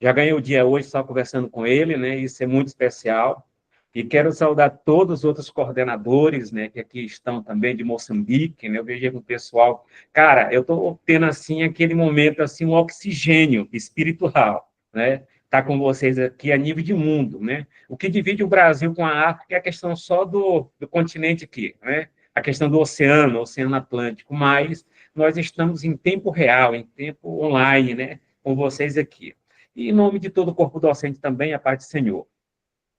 K: Já ganhei o dia hoje só conversando com ele, né? Isso é muito especial. E quero saudar todos os outros coordenadores, né, que aqui estão também de Moçambique, né? Eu vejo com o pessoal. Cara, eu estou tendo, assim, aquele momento, assim, um oxigênio espiritual, né? Tá com vocês aqui a nível de mundo, né? O que divide o Brasil com a África é a questão só do continente aqui, né? A questão do Oceano Atlântico, mas nós estamos em tempo real, em tempo online, né? Com vocês aqui. E em nome de todo o corpo docente também, a paz do Senhor.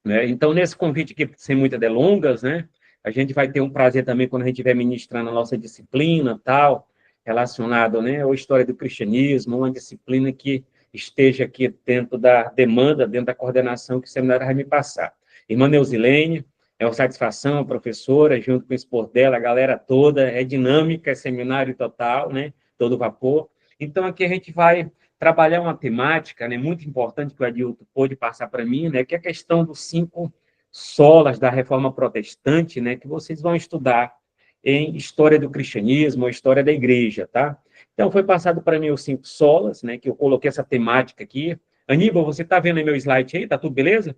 K: Né? Então, nesse convite aqui, sem muitas delongas, né, a gente vai ter um prazer também quando a gente estiver ministrando a nossa disciplina, tal, relacionado, né, à história do cristianismo, uma disciplina que esteja aqui dentro da demanda, dentro da coordenação que o seminário vai me passar. Irmã Neusilene, é uma satisfação, a professora, junto com o esposo dela, a galera toda, é dinâmica, é seminário total, né, todo vapor. Então, aqui a gente vai trabalhar uma temática, né, muito importante que o Adilto pôde passar para mim, né, que é a questão dos 5 solas da Reforma Protestante, né, que vocês vão estudar em História do Cristianismo, História da Igreja, tá? Então, foi passado para mim os 5 solas, né, que eu coloquei essa temática aqui. Aníbal, você está vendo aí meu slide aí? Tá tudo beleza?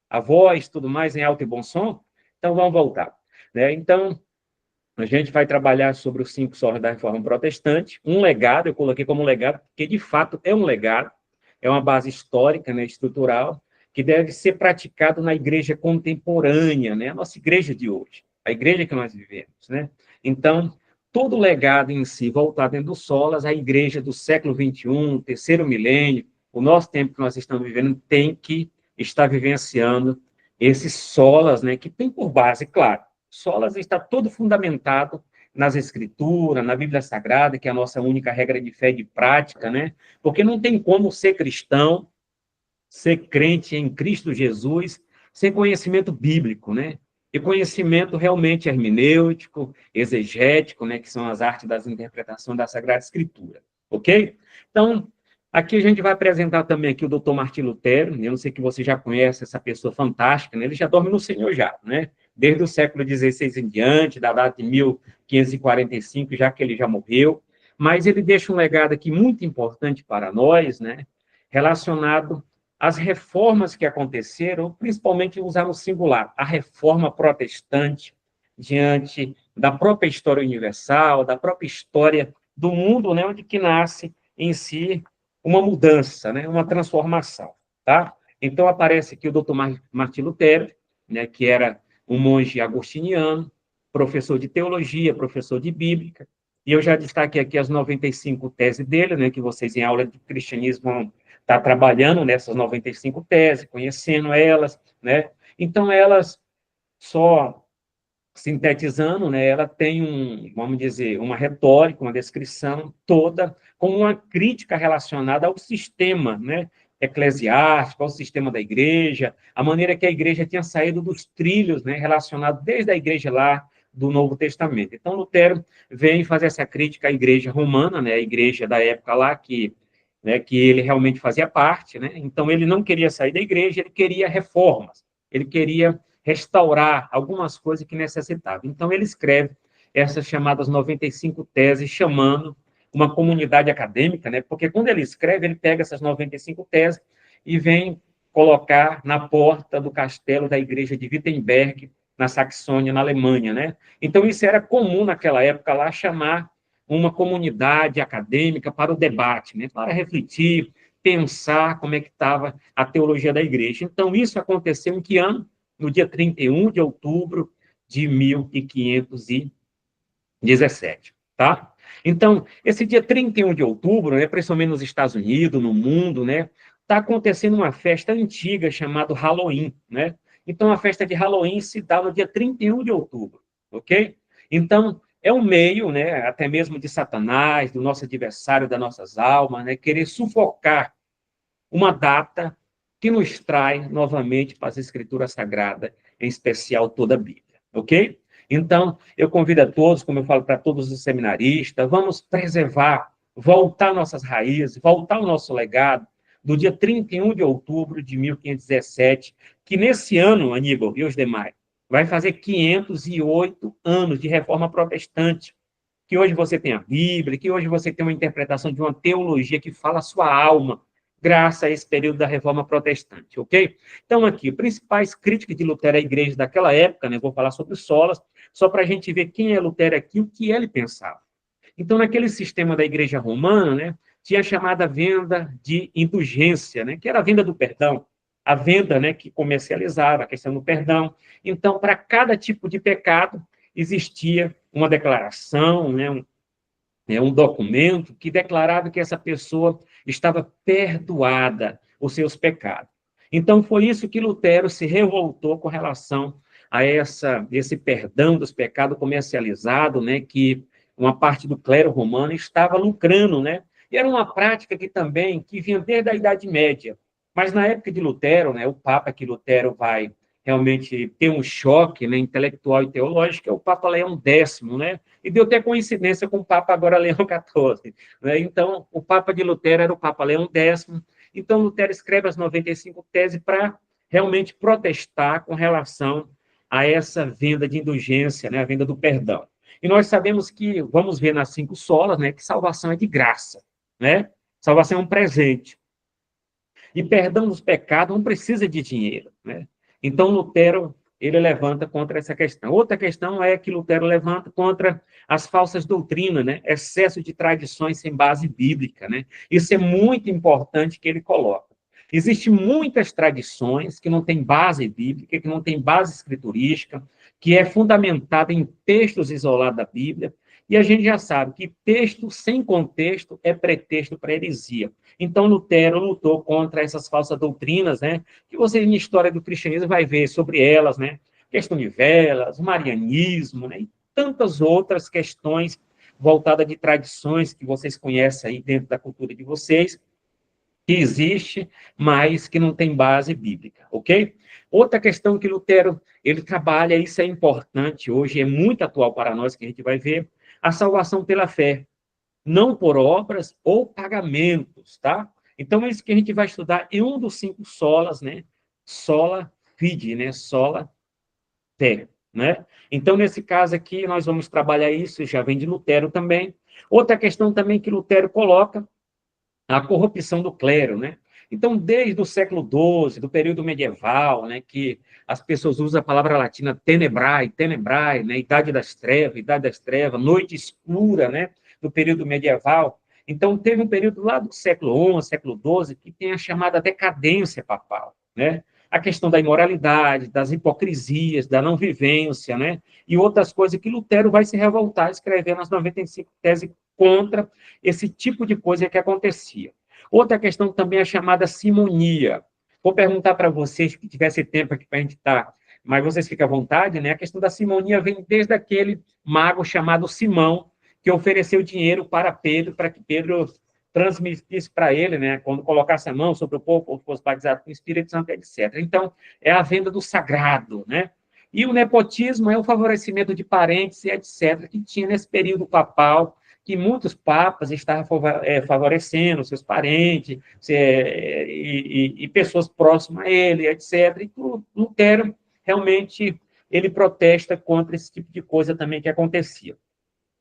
K: A voz, tudo mais em alto e bom som? Então, vamos voltar. Né? Então, a gente vai trabalhar sobre os 5 solas da Reforma Protestante, um legado, eu coloquei como um legado, porque de fato é um legado, é uma base histórica, né, estrutural, que deve ser praticado na igreja contemporânea, né, a nossa igreja de hoje, a igreja que nós vivemos. Né? Então, todo o legado em si, voltado dentro do solas, a igreja do século XXI, terceiro milênio, o nosso tempo que nós estamos vivendo, tem que estar vivenciando esses solas, né, que tem por base, claro, solas está todo fundamentado nas Escrituras, na Bíblia Sagrada, que é a nossa única regra de fé e de prática, né? Porque não tem como ser cristão, ser crente em Cristo Jesus, sem conhecimento bíblico, né? E conhecimento realmente hermenêutico, exegético, né? Que são as artes das interpretações da Sagrada Escritura, ok? Então, aqui a gente vai apresentar também aqui o doutor Martim Lutero, eu não sei que você já conhece essa pessoa fantástica, né? Ele já dorme no Senhor já, né? Desde o século XVI em diante, da data de 1545, já que ele já morreu, mas ele deixa um legado aqui muito importante para nós, né? Relacionado às reformas que aconteceram, principalmente usar no singular, a reforma protestante, diante da própria história universal, da própria história do mundo, né? Onde que nasce em si uma mudança, né? Uma transformação, tá? Então, aparece aqui o doutor Martim Lutero, né? Que era um monge agostiniano, professor de teologia, professor de bíblica, e eu já destaquei aqui as 95 teses dele, né, que vocês em aula de cristianismo está trabalhando nessas 95 teses, conhecendo elas, né? Então, elas, só sintetizando, né, ela tem vamos dizer, uma retórica, uma descrição toda com uma crítica relacionada ao sistema, né, eclesiástico, ao sistema da igreja, a maneira que a igreja tinha saído dos trilhos, né, relacionado desde a igreja lá do Novo Testamento. Então, Lutero vem fazer essa crítica à igreja romana, né, a igreja da época lá que ele realmente fazia parte, né? Então, ele não queria sair da igreja, ele queria reformas, ele queria restaurar algumas coisas que necessitava. Então, ele escreve essas chamadas 95 teses, chamando uma comunidade acadêmica, né? Porque quando ele escreve, ele pega essas 95 teses e vem colocar na porta do castelo da igreja de Wittenberg, na Saxônia, na Alemanha, né? Então, isso era comum naquela época lá, chamar uma comunidade acadêmica para o debate, né? Para refletir, pensar como é que estava a teologia da igreja. Então, isso aconteceu em que ano? No dia 31 de outubro de 1517, tá? Então, esse dia 31 de outubro, né, principalmente nos Estados Unidos, no mundo, né, está acontecendo uma festa antiga chamada Halloween, né? Então, a festa de Halloween se dá no dia 31 de outubro, ok? Então, é um meio, né, até mesmo de Satanás, do nosso adversário, das nossas almas, né, querer sufocar uma data que nos traz novamente para as Escrituras Sagradas, em especial toda a Bíblia, ok? Então, eu convido a todos, como eu falo para todos os seminaristas, vamos preservar, voltar nossas raízes, voltar o nosso legado do dia 31 de outubro de 1517, que nesse ano, Aníbal e os demais, vai fazer 508 anos de reforma protestante, que hoje você tem a Bíblia, que hoje você tem uma interpretação de uma teologia que fala a sua alma, graças a esse período da Reforma Protestante, ok? Então, aqui, principais críticas de Lutero à igreja daquela época, né? Vou falar sobre solas, só para a gente ver quem é Lutero aqui, o que ele pensava. Então, naquele sistema da igreja romana, né, tinha a chamada venda de indulgência, né, que era a venda do perdão, a venda, né, que comercializava a questão do perdão. Então, para cada tipo de pecado, existia uma declaração, né, um documento que declarava que essa pessoa estava perdoada os seus pecados. Então, foi isso que Lutero se revoltou com relação a esse perdão dos pecados comercializado, né, que uma parte do clero romano estava lucrando, né? E era uma prática que vinha desde a Idade Média. Mas na época de Lutero, né, o Papa que Lutero vai realmente ter um choque, né, intelectual e teológico é o Papa Leão X, né? E deu até coincidência com o Papa agora Leão XIV, né? Então, o Papa de Lutero era o Papa Leão X. Então, Lutero escreve as 95 teses para realmente protestar com relação a essa venda de indulgência, né, a venda do perdão. E nós sabemos que, vamos ver nas 5 solas, né, que salvação é de graça, né? Salvação é um presente. E perdão dos pecados não precisa de dinheiro, né? Então, Lutero, ele levanta contra essa questão. Outra questão é que Lutero levanta contra as falsas doutrinas, né? Excesso de tradições sem base bíblica, né? Isso é muito importante que ele coloca. Existem muitas tradições que não têm base bíblica, que não têm base escriturística, que é fundamentada em textos isolados da Bíblia, e a gente já sabe que texto sem contexto é pretexto para heresia. Então, Lutero lutou contra essas falsas doutrinas, né? Que você, na história do cristianismo, vai ver sobre elas, né? Questão de velas, o marianismo, né? E tantas outras questões voltadas de tradições que vocês conhecem aí dentro da cultura de vocês, que existe, mas que não tem base bíblica, ok? Outra questão que Lutero, ele trabalha, isso é importante hoje, é muito atual para nós, que a gente vai ver, a salvação pela fé, não por obras ou pagamentos, tá? Então, é isso que a gente vai estudar em um dos 5 solas, né? Sola fide, né? Sola fé, né? Então, nesse caso aqui, nós vamos trabalhar isso, já vem de Lutero também. Outra questão também que Lutero coloca, a corrupção do clero, né? Então, desde o século XII, do período medieval, né, que as pessoas usam a palavra latina tenebrae, né, idade das trevas, noite escura, né, do período medieval. Então, teve um período lá do século XI, século XII, que tem a chamada decadência papal, né? A questão da imoralidade, das hipocrisias, da não vivência, né? E outras coisas que Lutero vai se revoltar escrevendo as 95 teses contra esse tipo de coisa que acontecia. Outra questão também é a chamada simonia. Vou perguntar para vocês, que tivesse tempo aqui para a gente estar, mas vocês ficam à vontade, né? A questão da simonia vem desde aquele mago chamado Simão, que ofereceu dinheiro para Pedro, para que Pedro transmitisse para ele, né? Quando colocasse a mão sobre o povo, ou fosse batizado com o Espírito Santo, etc. Então, é a venda do sagrado, né? E o nepotismo é o favorecimento de parentes e etc., que tinha nesse período papal, que muitos papas estavam favorecendo seus parentes e pessoas próximas a ele, etc. E o Lutero, realmente, ele protesta contra esse tipo de coisa também que acontecia.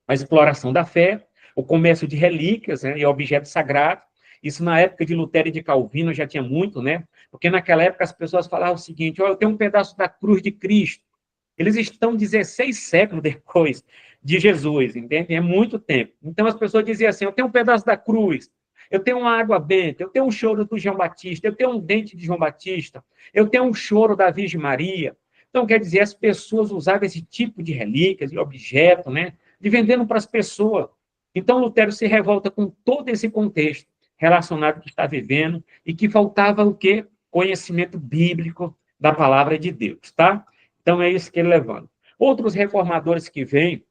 K: A exploração da fé, o comércio de relíquias, né, e objetos sagrados. Isso na época de Lutero e de Calvino já tinha muito, né? Porque naquela época as pessoas falavam o seguinte: eu tenho um pedaço da cruz de Cristo. Eles estão 16 séculos depois de Jesus, entende? É muito tempo. Então as pessoas diziam assim: eu tenho um pedaço da cruz, eu tenho uma água benta, eu tenho um choro do João Batista, eu tenho um dente de João Batista, eu tenho um choro da Virgem Maria. Então, quer dizer, as pessoas usavam esse tipo de relíquias e objeto, né? De vendendo para as pessoas. Então, Lutero se revolta com todo esse contexto relacionado que está vivendo e que faltava o quê? Conhecimento bíblico da palavra de Deus, tá? Então, é isso que ele levanta. Outros reformadores que vêm,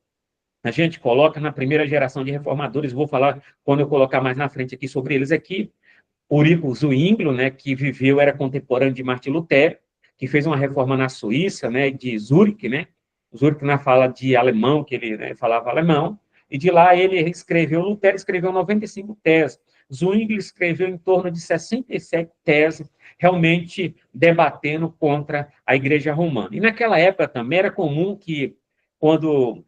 K: a gente coloca na primeira geração de reformadores, vou falar quando eu colocar mais na frente aqui sobre eles aqui, Ulrico Zwinglio, né, que viveu, era contemporâneo de Martim Lutero, que fez uma reforma na Suíça, né, de Zurique, né? Zurique na fala de alemão, que ele, né, falava alemão, e de lá ele escreveu, Lutero escreveu 95 teses, Zwinglio escreveu em torno de 67 teses, realmente debatendo contra a Igreja Romana. E naquela época também era comum que, quando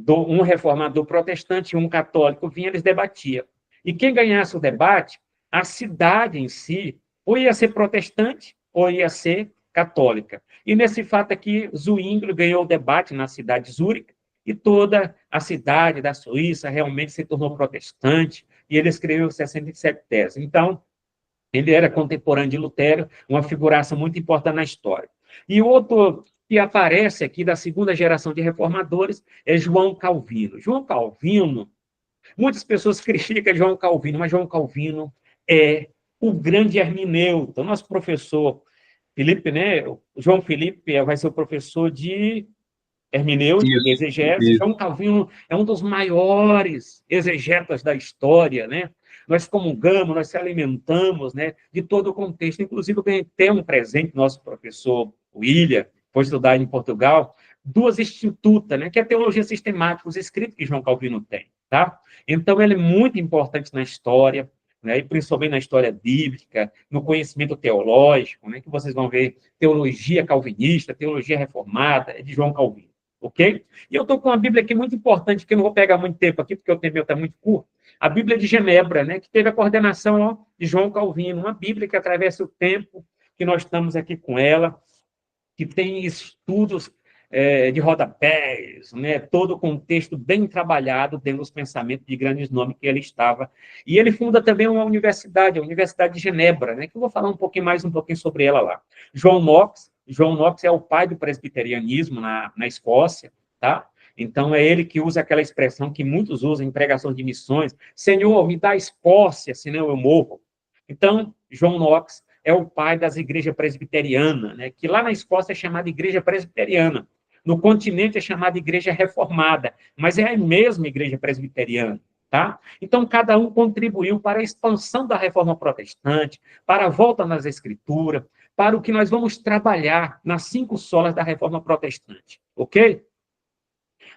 K: um reformador protestante e um católico vinha, eles debatiam. E quem ganhasse o debate, a cidade em si, ou ia ser protestante, ou ia ser católica. E nesse fato aqui, Zwinglio ganhou o debate na cidade de Zurique, e toda a cidade da Suíça realmente se tornou protestante, e ele escreveu 67 teses. Então, ele era contemporâneo de Lutero, uma figuração muito importante na história. E outro que aparece aqui da segunda geração de reformadores é João Calvino. João Calvino, muitas pessoas criticam João Calvino, mas João Calvino é o grande hermeneuta. O nosso professor Felipe, né? João Felipe vai ser o professor de hermenêutica, de exegese. João Calvino é um dos maiores exegetas da história, né? Nós comungamos, nós se alimentamos, né, de todo o contexto. Inclusive, eu ganhei até um presente do nosso professor William, foi estudar em Portugal, 2 institutas, né, que é a teologia sistemática, os escritos que João Calvino tem, tá? Então, ele é muito importante na história, né, e principalmente na história bíblica, no conhecimento teológico, né, que vocês vão ver teologia calvinista, teologia reformada, é de João Calvino, ok? E eu estou com uma Bíblia aqui muito importante, que eu não vou pegar muito tempo aqui, porque o tempo está muito curto, a Bíblia de Genebra, né, que teve a coordenação, ó, de João Calvino, uma Bíblia que atravessa o tempo, que nós estamos aqui com ela, que tem estudos de rodapés, né, todo o contexto bem trabalhado dentro dos pensamentos de grandes nomes que ele estava. E ele funda também uma universidade, a Universidade de Genebra, né, que eu vou falar um pouquinho sobre ela lá. João Knox é o pai do presbiterianismo na Escócia, tá? Então, é ele que usa aquela expressão que muitos usam em pregação de missões: Senhor, me dá Escócia, senão eu morro. Então, João Knox é o pai das igrejas presbiterianas, né, que lá na Escócia é chamada igreja presbiteriana. No continente é chamada igreja reformada, mas é a mesma igreja presbiteriana, tá? Então, cada um contribuiu para a expansão da reforma protestante, para a volta nas escrituras, para o que nós vamos trabalhar nas 5 solas da reforma protestante, ok?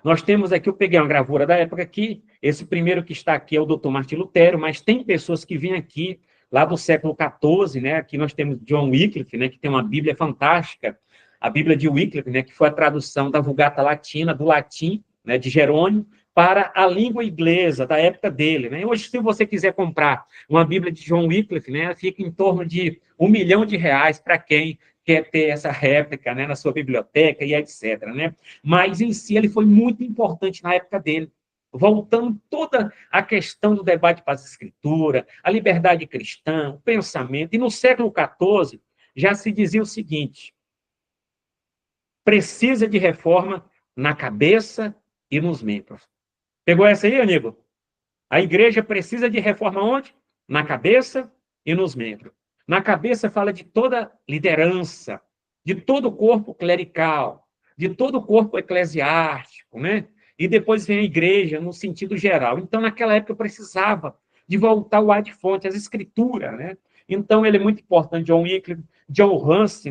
K: Nós temos aqui, eu peguei uma gravura da época aqui, esse primeiro que está aqui é o Dr. Martim Lutero, mas tem pessoas que vêm aqui, lá do século XIV, né? Aqui nós temos John Wycliffe, né? Que tem uma Bíblia fantástica, a Bíblia de Wycliffe, né? Que foi a tradução da Vulgata Latina, do latim, né? De Jerônimo, para a língua inglesa da época dele, né? Hoje, se você quiser comprar uma Bíblia de John Wycliffe, né? Fica em torno de R$1 milhão para quem quer ter essa réplica, né, na sua biblioteca e etc, né? Mas, em si, ele foi muito importante na época dele, voltando toda a questão do debate para as escrituras, a liberdade cristã, o pensamento. E no século XIV, já se dizia o seguinte: precisa de reforma na cabeça e nos membros. Pegou essa aí, amigo? A igreja precisa de reforma onde? na cabeça e nos membros. Na cabeça fala de toda liderança, de todo o corpo clerical, de todo o corpo eclesiástico, né? E depois vem a igreja no sentido geral. Então, naquela época, eu precisava de voltar o ar de fonte, as escrituras, né? Então, ele é muito importante, John Wycliffe, John Hus,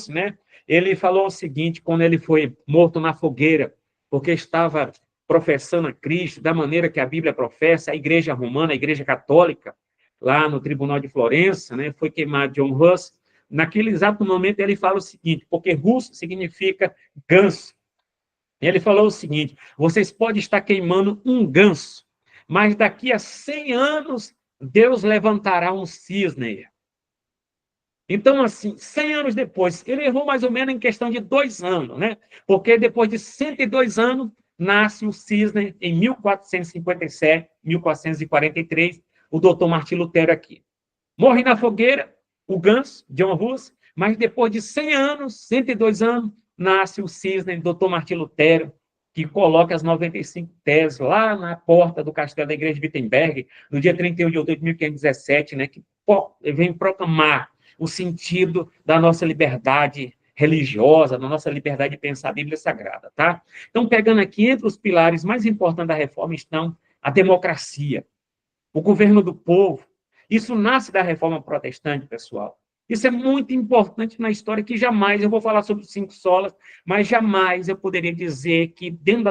K: né? Ele falou o seguinte, quando ele foi morto na fogueira, porque estava professando a Cristo, da maneira que a Bíblia professa, a igreja romana, a igreja católica, lá no Tribunal de Florença, né? Foi queimado John Hus. Naquele exato momento, ele fala o seguinte, porque Hus significa ganso. Ele falou o seguinte, vocês podem estar queimando um ganso, mas daqui a 100 anos, Deus levantará um cisne. Então, assim, 100 anos depois, ele errou mais ou menos em questão de 2 anos, né? Porque depois de 102 anos, nasce o cisne em 1457, 1443, o doutor Martim Lutero aqui. Morre na fogueira, o ganso, John Hus, mas depois de 100 anos, 102 anos, nasce o cisne, doutor Martim Lutero, que coloca as 95 teses lá na porta do castelo da igreja de Wittenberg, no dia 31 de outubro de 1517, né, que vem proclamar o sentido da nossa liberdade religiosa, da nossa liberdade de pensar a Bíblia Sagrada, tá? Então, pegando aqui, entre os pilares mais importantes da reforma estão a democracia, o governo do povo. Isso nasce da reforma protestante, pessoal. Isso é muito importante na história, que jamais, eu vou falar sobre os 5 solas, mas jamais eu poderia dizer que dentro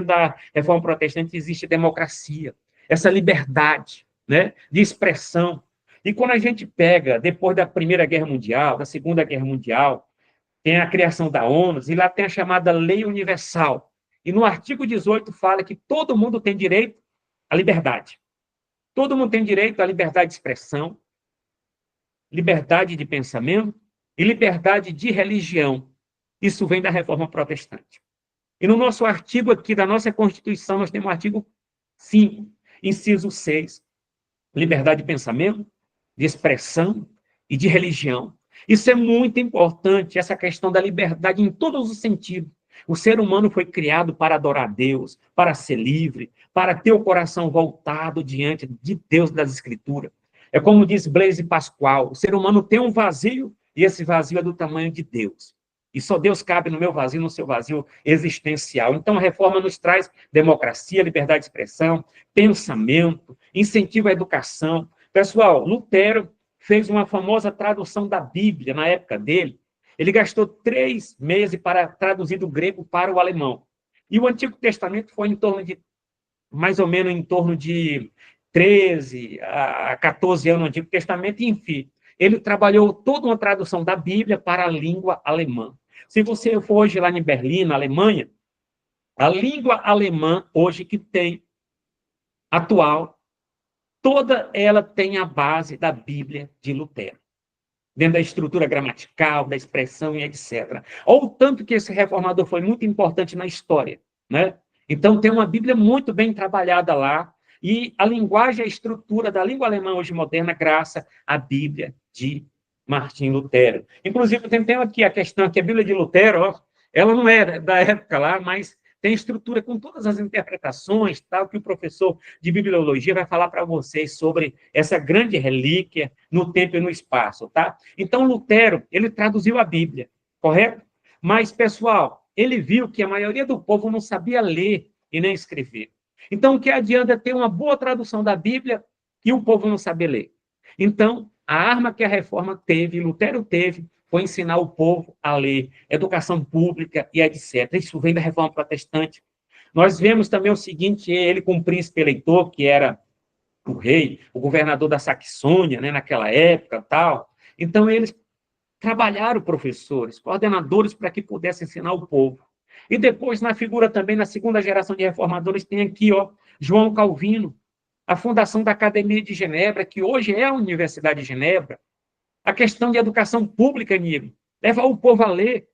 K: da reforma protestante existe democracia, essa liberdade, né, de expressão. E quando a gente pega, depois da Primeira Guerra Mundial, da Segunda Guerra Mundial, tem a criação da ONU, e lá tem a chamada Lei Universal. E no artigo 18 fala que todo mundo tem direito à liberdade. Todo mundo tem direito à liberdade de expressão, liberdade de pensamento e liberdade de religião. Isso vem da reforma protestante. E no nosso artigo aqui da nossa Constituição, nós temos o artigo 5, inciso 6, liberdade de pensamento, de expressão e de religião. Isso é muito importante, essa questão da liberdade em todos os sentidos. O ser humano foi criado para adorar a Deus, para ser livre, para ter o coração voltado diante de Deus das Escrituras. É como diz Blaise Pascal, o ser humano tem um vazio, e esse vazio é do tamanho de Deus. E só Deus cabe no meu vazio, no seu vazio existencial. Então, a reforma nos traz democracia, liberdade de expressão, pensamento, incentivo à educação. Pessoal, Lutero fez uma famosa tradução da Bíblia na época dele. Ele gastou 3 meses para traduzir do grego para o alemão. E o Antigo Testamento foi mais ou menos em torno de 13 a 14 anos no Antigo Testamento, enfim. Ele trabalhou toda uma tradução da Bíblia para a língua alemã. Se você for hoje lá em Berlim, na Alemanha, a língua alemã hoje que tem, atual, toda ela tem a base da Bíblia de Lutero, dentro da estrutura gramatical, da expressão e etc. Olha o tanto que esse reformador foi muito importante na história, né? Então, tem uma Bíblia muito bem trabalhada lá, e a linguagem, a estrutura da língua alemã hoje moderna, graças à Bíblia de Martim Lutero. Inclusive, tem aqui a questão que a Bíblia de Lutero, ó, ela não é da época lá, mas tem estrutura com todas as interpretações, tal, que o professor de bibliologia vai falar para vocês sobre essa grande relíquia no tempo e no espaço, tá? Então, Lutero, ele traduziu a Bíblia, correto? Mas, pessoal, ele viu que a maioria do povo não sabia ler e nem escrever. Então, o que adianta ter uma boa tradução da Bíblia e o povo não saber ler? Então, a arma que a reforma teve, Lutero teve, foi ensinar o povo a ler, educação pública e etc. Isso vem da reforma protestante. Nós vemos também o seguinte, ele com o príncipe eleitor, que era o rei, o governador da Saxônia, né, naquela época, tal. Então, eles trabalharam professores, coordenadores, para que pudessem ensinar o povo. E depois, na figura também, na segunda geração de reformadores, tem aqui, ó, João Calvino, a fundação da Academia de Genebra, que hoje é a Universidade de Genebra, a questão de educação pública, amigo, levar o povo a ler.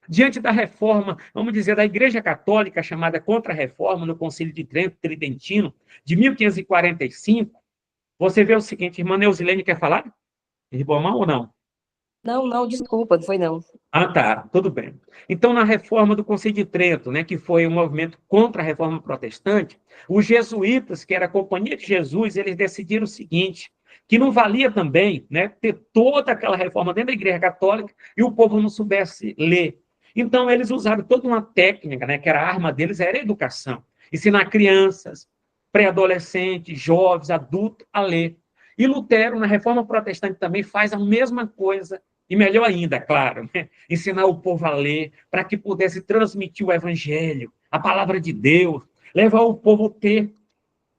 K: Diante da reforma, vamos dizer, da Igreja Católica, chamada Contra-Reforma, no Concílio de Trento, Tridentino, de 1545, você vê o seguinte, irmã Neusilene quer falar? Ribomar ou não?
H: Não, desculpa, não foi não.
K: Ah, tá, tudo bem. Então, na reforma do Concílio de Trento, né, que foi um movimento contra a reforma protestante, os jesuítas, que era a Companhia de Jesus, eles decidiram o seguinte, que não valia também, né, ter toda aquela reforma dentro da Igreja Católica e o povo não soubesse ler. Então, eles usaram toda uma técnica, né, que era a arma deles, era a educação. Ensinar crianças, pré-adolescentes, jovens, adultos a ler. E Lutero, na Reforma Protestante, também faz a mesma coisa, e melhor ainda, claro, né, ensinar o povo a ler, para que pudesse transmitir o Evangelho, a palavra de Deus, levar o povo a ter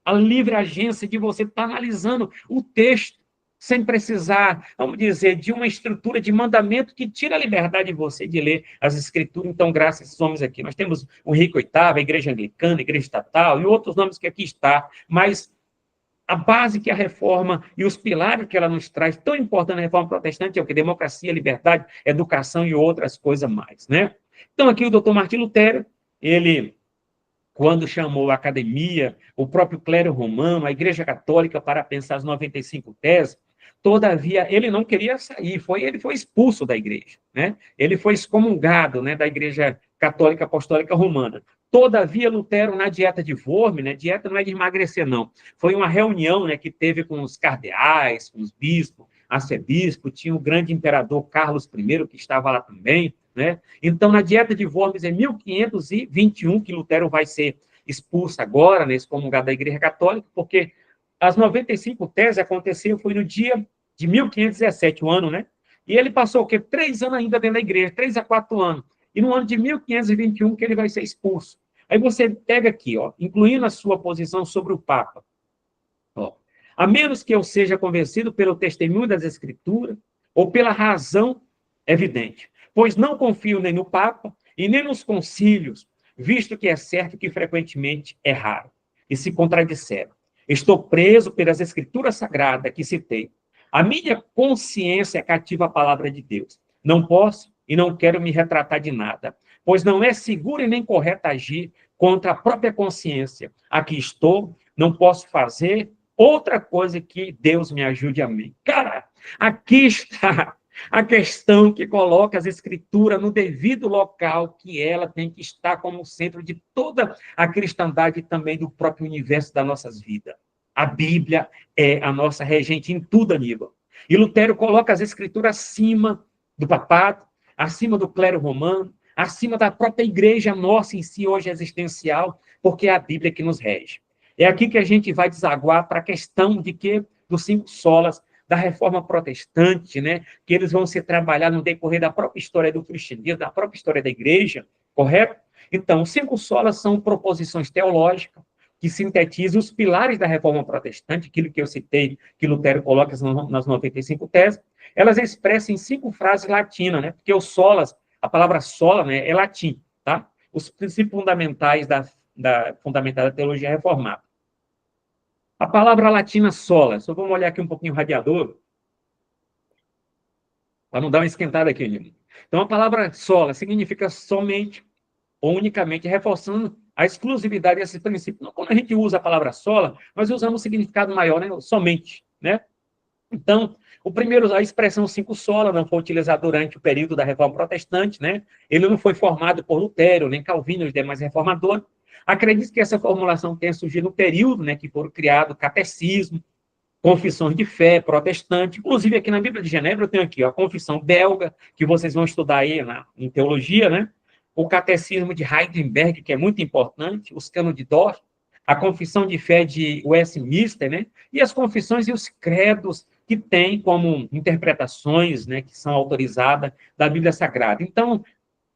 K: a livre agência de você estar analisando o texto, sem precisar, vamos dizer, de uma estrutura de mandamento que tira a liberdade de você de ler as Escrituras. Então, graças a esses homens aqui, nós temos o Henrique VIII, a Igreja Anglicana, a Igreja Estatal, e outros nomes que aqui está, mas a base que a reforma e os pilares que ela nos traz, tão importante na reforma protestante, é o que? Democracia, liberdade, educação e outras coisas mais, né? Então, aqui o doutor Martim Lutero, ele, quando chamou a academia, o próprio clero romano, a Igreja Católica, para pensar as 95 teses, todavia, ele não queria sair, ele foi expulso da igreja, né? Ele foi excomungado, né, da Igreja Católica Apostólica Romana. Todavia, Lutero, na dieta de Worms, né, dieta não é de emagrecer, não, foi uma reunião, né, que teve com os cardeais, com os bispos, arcebispo, tinha o grande imperador Carlos I, que estava lá também, né? Então, na dieta de Worms, em 1521, que Lutero vai ser expulso agora, né, excomungado da Igreja Católica, porque as 95 teses aconteceram, foi no dia de 1517, o ano, né? E ele passou o quê? 3 anos ainda dentro da igreja, 3 a 4 anos. E no ano de 1521 que ele vai ser expulso. Aí você pega aqui, ó, incluindo a sua posição sobre o Papa. Ó, a menos que eu seja convencido pelo testemunho das Escrituras ou pela razão evidente, pois não confio nem no Papa e nem nos concílios, visto que é certo que frequentemente é raro e se contradisseram. Estou preso pelas Escrituras Sagradas que citei. A minha consciência cativa a palavra de Deus. Não posso e não quero me retratar de nada, pois não é seguro e nem correto agir contra a própria consciência. Aqui estou, não posso fazer outra coisa que Deus me ajude a mim. Cara, aqui está a questão que coloca as Escrituras no devido local que ela tem que estar como centro de toda a cristandade e também do próprio universo das nossas vidas. A Bíblia é a nossa regente em tudo, Aníbal. E Lutero coloca as Escrituras acima do papado, acima do clero romano, acima da própria igreja nossa em si, hoje existencial, porque é a Bíblia que nos rege. É aqui que a gente vai desaguar para a questão de que dos 5 solas da reforma protestante, né, que eles vão ser trabalhados no decorrer da própria história do cristianismo, da própria história da igreja, correto? Então, os 5 solas são proposições teológicas que sintetizam os pilares da reforma protestante, aquilo que eu citei, que Lutero coloca nas 95 teses, elas expressam em 5 frases latinas, né, porque o solas, a palavra sola, né, é latim, tá? Os princípios fundamentais da teologia reformada. A palavra latina sola, só vamos olhar aqui um pouquinho o radiador, para não dar uma esquentada aqui, gente. Então, a palavra sola significa somente ou unicamente, reforçando a exclusividade desse princípio. Não, quando a gente usa a palavra sola, nós usamos um significado maior, né? Somente, né? Então, a expressão 5 sola não foi utilizada durante o período da Reforma Protestante, né? Ele não foi formado por Lutero, nem Calvino, os demais reformadores. Acredito que essa formulação tenha surgido no período, né, que foram criados catecismo, confissões de fé protestante, inclusive aqui na Bíblia de Genebra eu tenho aqui ó, a confissão belga, que vocês vão estudar aí em teologia, né? O catecismo de Heidelberg, que é muito importante, os canos de Dort, a confissão de fé de Westminster, né? E as confissões e os credos que têm como interpretações, né, que são autorizadas da Bíblia Sagrada. Então,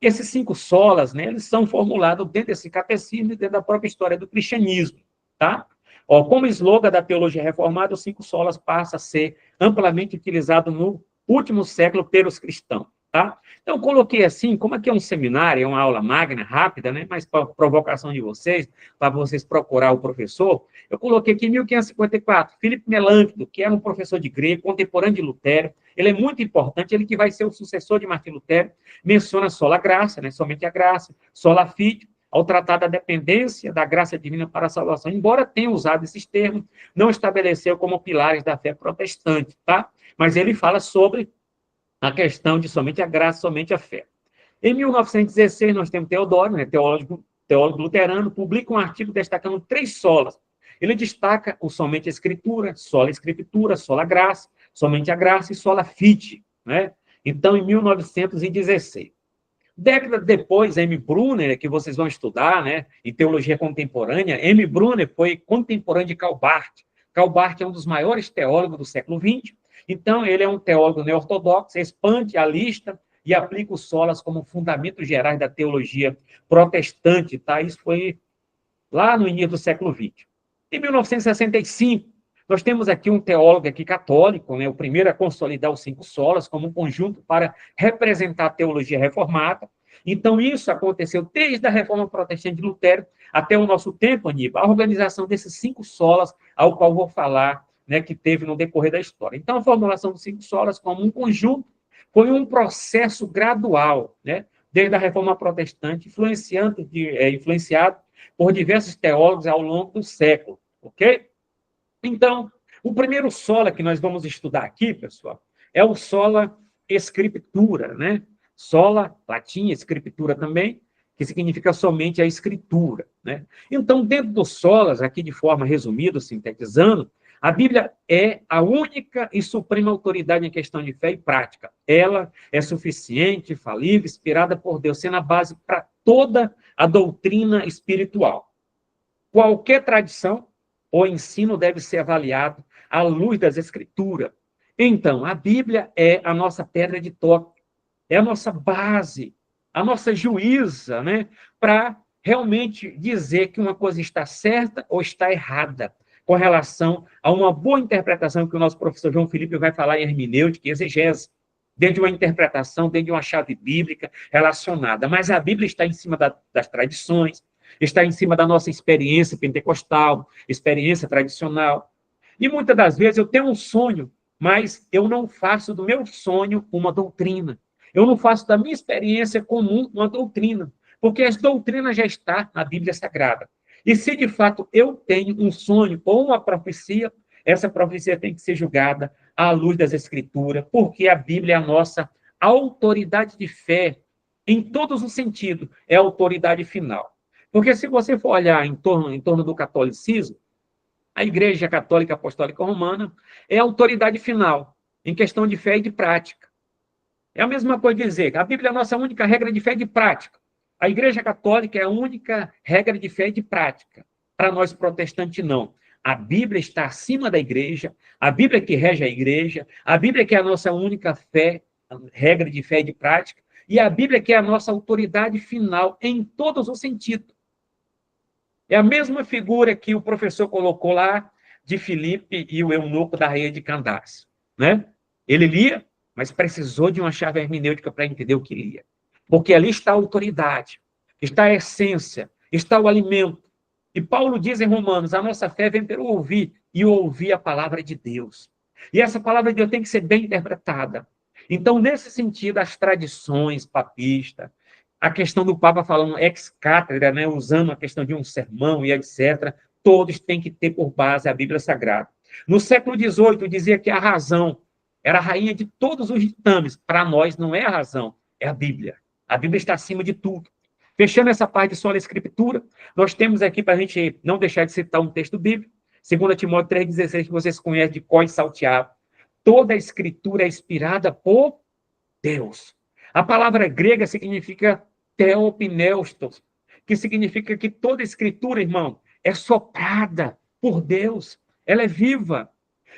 K: esses 5 solas, né, eles são formulados dentro desse catecismo e dentro da própria história do cristianismo, tá? Ó, como slogan da teologia reformada, os 5 solas passa a ser amplamente utilizado no último século pelos cristãos, tá? Então, eu coloquei assim, como aqui é um seminário, é uma aula magna, rápida, né, mas para provocação de vocês, para vocês procurar o professor, eu coloquei aqui em 1554, Filipe Melânctito, que era um professor de grego, contemporâneo de Lutero, ele é muito importante, ele que vai ser o sucessor de Martim Lutero, menciona sola graça, né, somente a graça, sola fide, ao tratar da dependência da graça divina para a salvação, embora tenha usado esses termos, não estabeleceu como pilares da fé protestante, tá? Mas ele fala sobre a questão de somente a graça, somente a fé. Em 1916, nós temos Teodoro, né, teólogo luterano, publica um artigo destacando 3 solas, ele destaca o somente a Escritura, sola Escritura, sola graça, somente a graça e sola fide, né? Então, em 1916. Década depois, M. Brunner, que vocês vão estudar, né, em teologia contemporânea, M. Brunner foi contemporâneo de Karl Barth. Karl Barth é um dos maiores teólogos do século XX. Então, ele é um teólogo neo-ortodoxo, expande a lista e aplica os solas como fundamentos gerais da teologia protestante, tá? Isso foi lá no início do século XX. Em 1965, nós temos aqui um teólogo aqui católico, né, o primeiro a consolidar os 5 solas como um conjunto para representar a teologia reformada. Então, isso aconteceu desde a reforma protestante de Lutero até o nosso tempo, Aníbal, a organização desses 5 solas, ao qual vou falar, né, que teve no decorrer da história. Então, a formulação dos 5 solas como um conjunto foi um processo gradual, né, desde a reforma protestante, influenciado por diversos teólogos ao longo do século, ok? Então, o primeiro sola que nós vamos estudar aqui, pessoal, é o sola escritura, né? Sola, latim, escritura também, que significa somente a escritura, né? Então, dentro dos solas, aqui de forma resumida, sintetizando, a Bíblia é a única e suprema autoridade em questão de fé e prática. Ela é suficiente, falível, inspirada por Deus, sendo a base para toda a doutrina espiritual. Qualquer tradição ou ensino deve ser avaliado à luz das Escrituras. Então, a Bíblia é a nossa pedra de toque, é a nossa base, a nossa juíza, né, para realmente dizer que uma coisa está certa ou está errada, com relação a uma boa interpretação que o nosso professor João Felipe vai falar em hermenêutica e exegese, dentro de uma interpretação, dentro de uma chave bíblica relacionada. Mas a Bíblia está em cima das tradições, está em cima da nossa experiência pentecostal, experiência tradicional. E muitas das vezes eu tenho um sonho, mas eu não faço do meu sonho uma doutrina. Eu não faço da minha experiência comum uma doutrina, porque as doutrinas já estão na Bíblia Sagrada. E se de fato eu tenho um sonho ou uma profecia, essa profecia tem que ser julgada à luz das Escrituras, porque a Bíblia é a nossa autoridade de fé, em todos os sentidos, é a autoridade final. Porque se você for olhar em torno do catolicismo, a Igreja Católica Apostólica Romana é a autoridade final, em questão de fé e de prática. É a mesma coisa dizer que a Bíblia é a nossa única regra de fé e de prática. A Igreja Católica é a única regra de fé e de prática. Para nós protestantes, não. A Bíblia está acima da Igreja, a Bíblia que rege a Igreja, a Bíblia que é a nossa única fé, regra de fé e de prática, e a Bíblia que é a nossa autoridade final em todos os sentidos. É a mesma figura que o professor colocou lá de Filipe e o eunuco da rainha de Candace, né? Ele lia, mas precisou de uma chave hermenêutica para entender o que lia. Porque ali está a autoridade, está a essência, está o alimento. E Paulo diz em Romanos, a nossa fé vem pelo ouvir, e ouvir a palavra de Deus. E essa palavra de Deus tem que ser bem interpretada. Então, nesse sentido, as tradições papistas, a questão do Papa falando ex-cátedra, né, usando a questão de um sermão e etc., todos têm que ter por base a Bíblia Sagrada. No século XVIII, dizia que a razão era a rainha de todos os ditames. Para nós, não é a razão, é a Bíblia. A Bíblia está acima de tudo. Fechando essa parte de sola escritura, nós temos aqui, para a gente não deixar de citar um texto bíblico, 2 Timóteo 3,16, que vocês conhecem de cor e salteado. Toda a escritura é inspirada por Deus. A palavra grega significa theopneustos, que significa que toda escritura, irmão, é soprada por Deus. Ela é viva.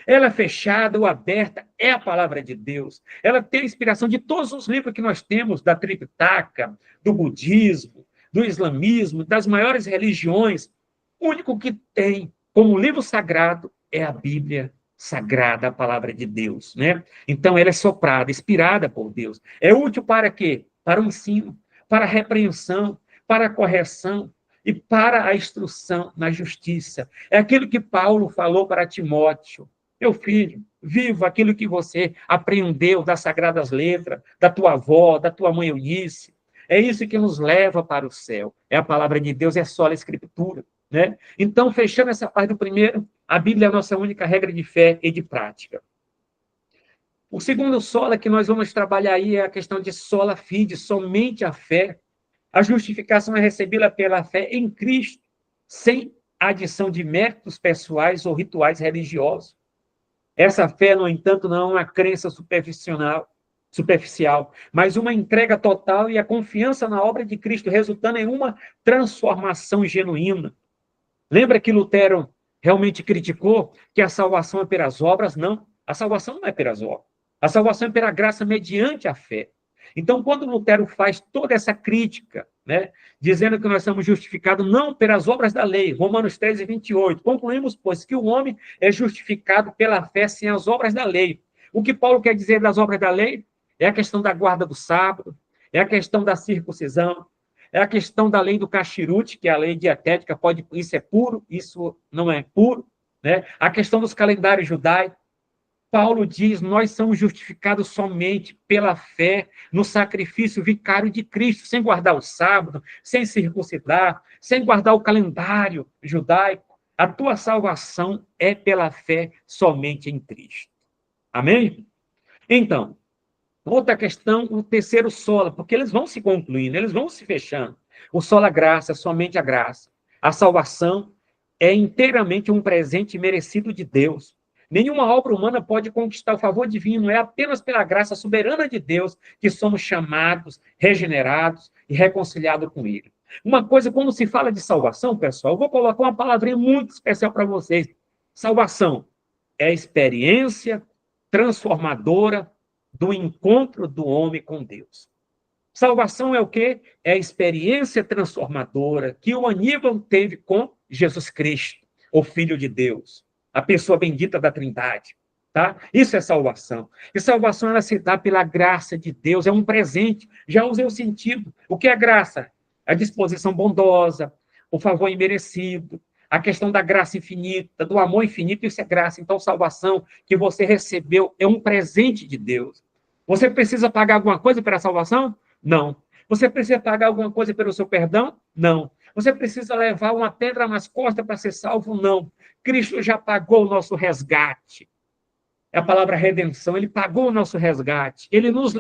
K: Ela é fechada ou aberta, é a palavra de Deus. Ela tem a inspiração de todos os livros que nós temos, da Tripitaka, do budismo, do islamismo, das maiores religiões. O único que tem como livro sagrado é a Bíblia Sagrada, a palavra de Deus, né? Então, ela é soprada, inspirada por Deus. É útil para quê? Para o ensino, para a repreensão, para a correção e para a instrução na justiça. É aquilo que Paulo falou para Timóteo. Meu filho, viva aquilo que você aprendeu das sagradas letras, da tua avó, da tua mãe Eunice. É isso que nos leva para o céu. É a palavra de Deus, é só a escritura, né? Então, fechando essa parte do primeiro, a Bíblia é a nossa única regra de fé e de prática. O segundo sola que nós vamos trabalhar aí é a questão de sola fide, somente a fé. A justificação é recebida pela fé em Cristo, sem adição de méritos pessoais ou rituais religiosos. Essa fé, no entanto, não é uma crença superficial, mas uma entrega total e a confiança na obra de Cristo, resultando em uma transformação genuína. Lembra que Lutero realmente criticou que a salvação é pelas obras? Não, a salvação não é pelas obras. A salvação é pela graça mediante a fé. Então, quando Lutero faz toda essa crítica, né, dizendo que nós somos justificados não pelas obras da lei, Romanos 13:28, concluímos, pois, que o homem é justificado pela fé sem as obras da lei. O que Paulo quer dizer das obras da lei? É a questão da guarda do sábado, é a questão da circuncisão, é a questão da lei do kashrut, que é a lei dietética, isso é puro, isso não é puro, né? A questão dos calendários judaicos. Paulo diz, nós somos justificados somente pela fé no sacrifício vicário de Cristo, sem guardar o sábado, sem circuncidar, sem guardar o calendário judaico. A tua salvação é pela fé somente em Cristo. Amém? Então, outra questão, o terceiro sola, porque eles vão se concluindo, eles vão se fechando. O sola graça, somente a graça. A salvação é inteiramente um presente merecido de Deus. Nenhuma obra humana pode conquistar o favor divino, é apenas pela graça soberana de Deus que somos chamados, regenerados e reconciliados com Ele. Uma coisa, quando se fala de salvação, pessoal, eu vou colocar uma palavrinha muito especial para vocês. Salvação é a experiência transformadora do encontro do homem com Deus. Salvação é o quê? É a experiência transformadora que o Aníbal teve com Jesus Cristo, o Filho de Deus, a pessoa bendita da Trindade. Tá? Isso é salvação. E salvação, ela se dá pela graça de Deus, é um presente. Já usei o sentido. O que é graça? A disposição bondosa, o favor imerecido, a questão da graça infinita, do amor infinito, isso é graça. Então, salvação que você recebeu é um presente de Deus. Você precisa pagar alguma coisa pela salvação? Não. Você precisa pagar alguma coisa pelo seu perdão? Não. Você precisa levar uma pedra nas costas para ser salvo? Não. Cristo já pagou o nosso resgate. É a palavra redenção. Ele pagou o nosso resgate. Ele nos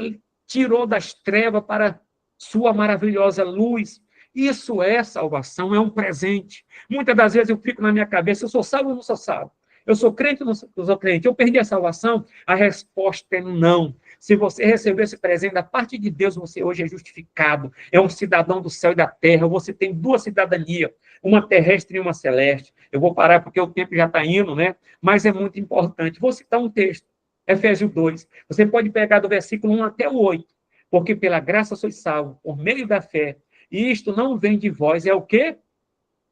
K: tirou das trevas para sua maravilhosa luz. Isso é salvação, é um presente. Muitas das vezes eu fico na minha cabeça, eu sou salvo ou não sou salvo? Eu sou crente ou não sou crente? Eu perdi a salvação? A resposta é não. Se você recebeu esse presente da parte de Deus, você hoje é justificado. É um cidadão do céu e da terra. Você tem duas cidadanias, uma terrestre e uma celeste. Eu vou parar porque o tempo já está indo, né? Mas é muito importante. Vou citar um texto, Efésios 2. Você pode pegar do versículo 1 até o 8. Porque pela graça sois salvos, por meio da fé. E isto não vem de vós, é o quê?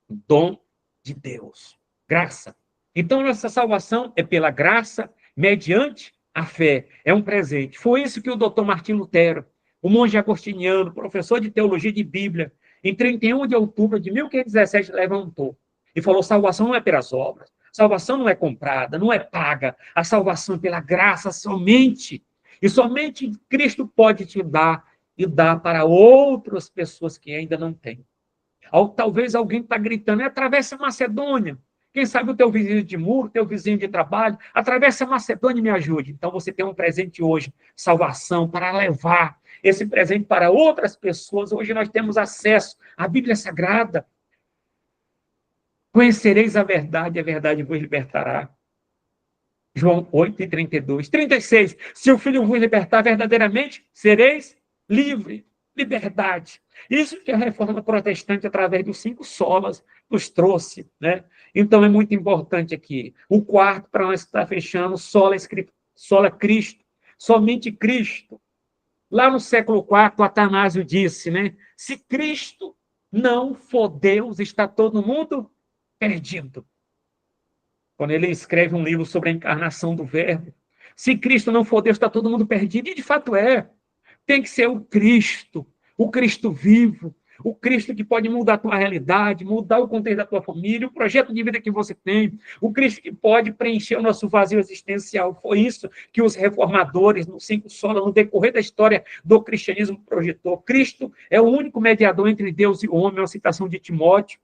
K: Dom de Deus. Graça. Então, nossa salvação é pela graça, mediante a fé. É um presente. Foi isso que o doutor Martim Lutero, o monge agostiniano, professor de teologia e de Bíblia, em 31 de outubro de 1517, levantou. E falou, salvação não é pelas obras. Salvação não é comprada, não é paga. A salvação é pela graça somente. E somente Cristo pode te dar e dar para outras pessoas que ainda não têm. Talvez alguém está gritando, atravessa a Macedônia. Quem sabe o teu vizinho de muro, teu vizinho de trabalho, atravessa a Macedônia e me ajude. Então você tem um presente hoje, salvação, para levar esse presente para outras pessoas. Hoje nós temos acesso à Bíblia Sagrada. Conhecereis a verdade vos libertará. João 8:32. 36. Se o Filho vos libertar verdadeiramente, sereis livre. Liberdade. Isso que a reforma protestante, através dos 5 solas, nos trouxe, né? Então, é muito importante aqui. O quarto, para nós estar fechando, sola Cristo. Somente Cristo. Lá no século IV, Atanásio disse, né? Se Cristo não for Deus, está todo mundo perdido. Quando ele escreve um livro sobre a encarnação do Verbo. Se Cristo não for Deus, está todo mundo perdido. E, de fato, é. Tem que ser o Cristo vivo, o Cristo que pode mudar a tua realidade, mudar o contexto da tua família, o projeto de vida que você tem, o Cristo que pode preencher o nosso vazio existencial. Foi isso que os reformadores, nos 5 solas, no decorrer da história do cristianismo, projetou. Cristo é o único mediador entre Deus e o homem, é uma citação de Timóteo.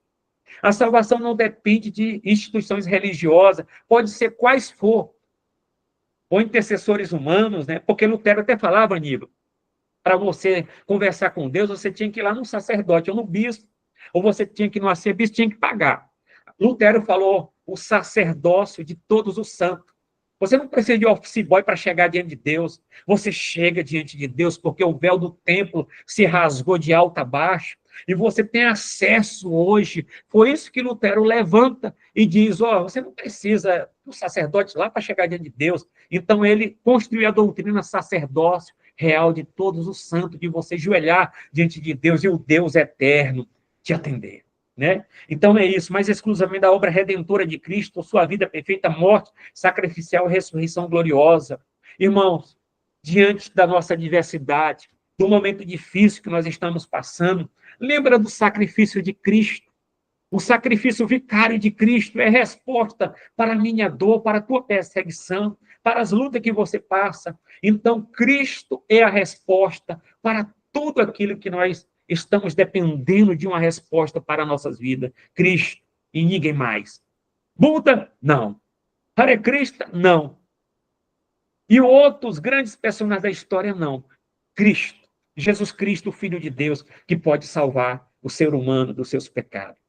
K: A salvação não depende de instituições religiosas, pode ser quais for, ou intercessores humanos, né? Porque Lutero até falava, Aníbal, para você conversar com Deus, você tinha que ir lá no sacerdote ou no bispo, ou você tinha que ir no arcebispo, tinha que pagar. Lutero falou o sacerdócio de todos os santos. Você não precisa de office boy para chegar diante de Deus. Você chega diante de Deus porque o véu do templo se rasgou de alto a baixo e você tem acesso hoje. Foi isso que Lutero levanta e diz, você não precisa do sacerdote lá para chegar diante de Deus. Então ele construiu a doutrina sacerdócio real de todos os santos, de você ajoelhar diante de Deus e o Deus eterno te atender. Né? Então é isso, mas exclusivamente da obra redentora de Cristo, sua vida perfeita, morte, sacrificial, ressurreição gloriosa. Irmãos, diante da nossa adversidade, do momento difícil que nós estamos passando, lembra do sacrifício de Cristo. O sacrifício vicário de Cristo é resposta para a minha dor, para a tua perseguição, para as lutas que você passa. Então, Cristo é a resposta para tudo aquilo que nós estamos dependendo de uma resposta para nossas vidas. Cristo e ninguém mais. Buda? Não. Hare Krishna? Não. E outros grandes personagens da história? Não. Cristo. Jesus Cristo, o Filho de Deus, que pode salvar o ser humano dos seus pecados.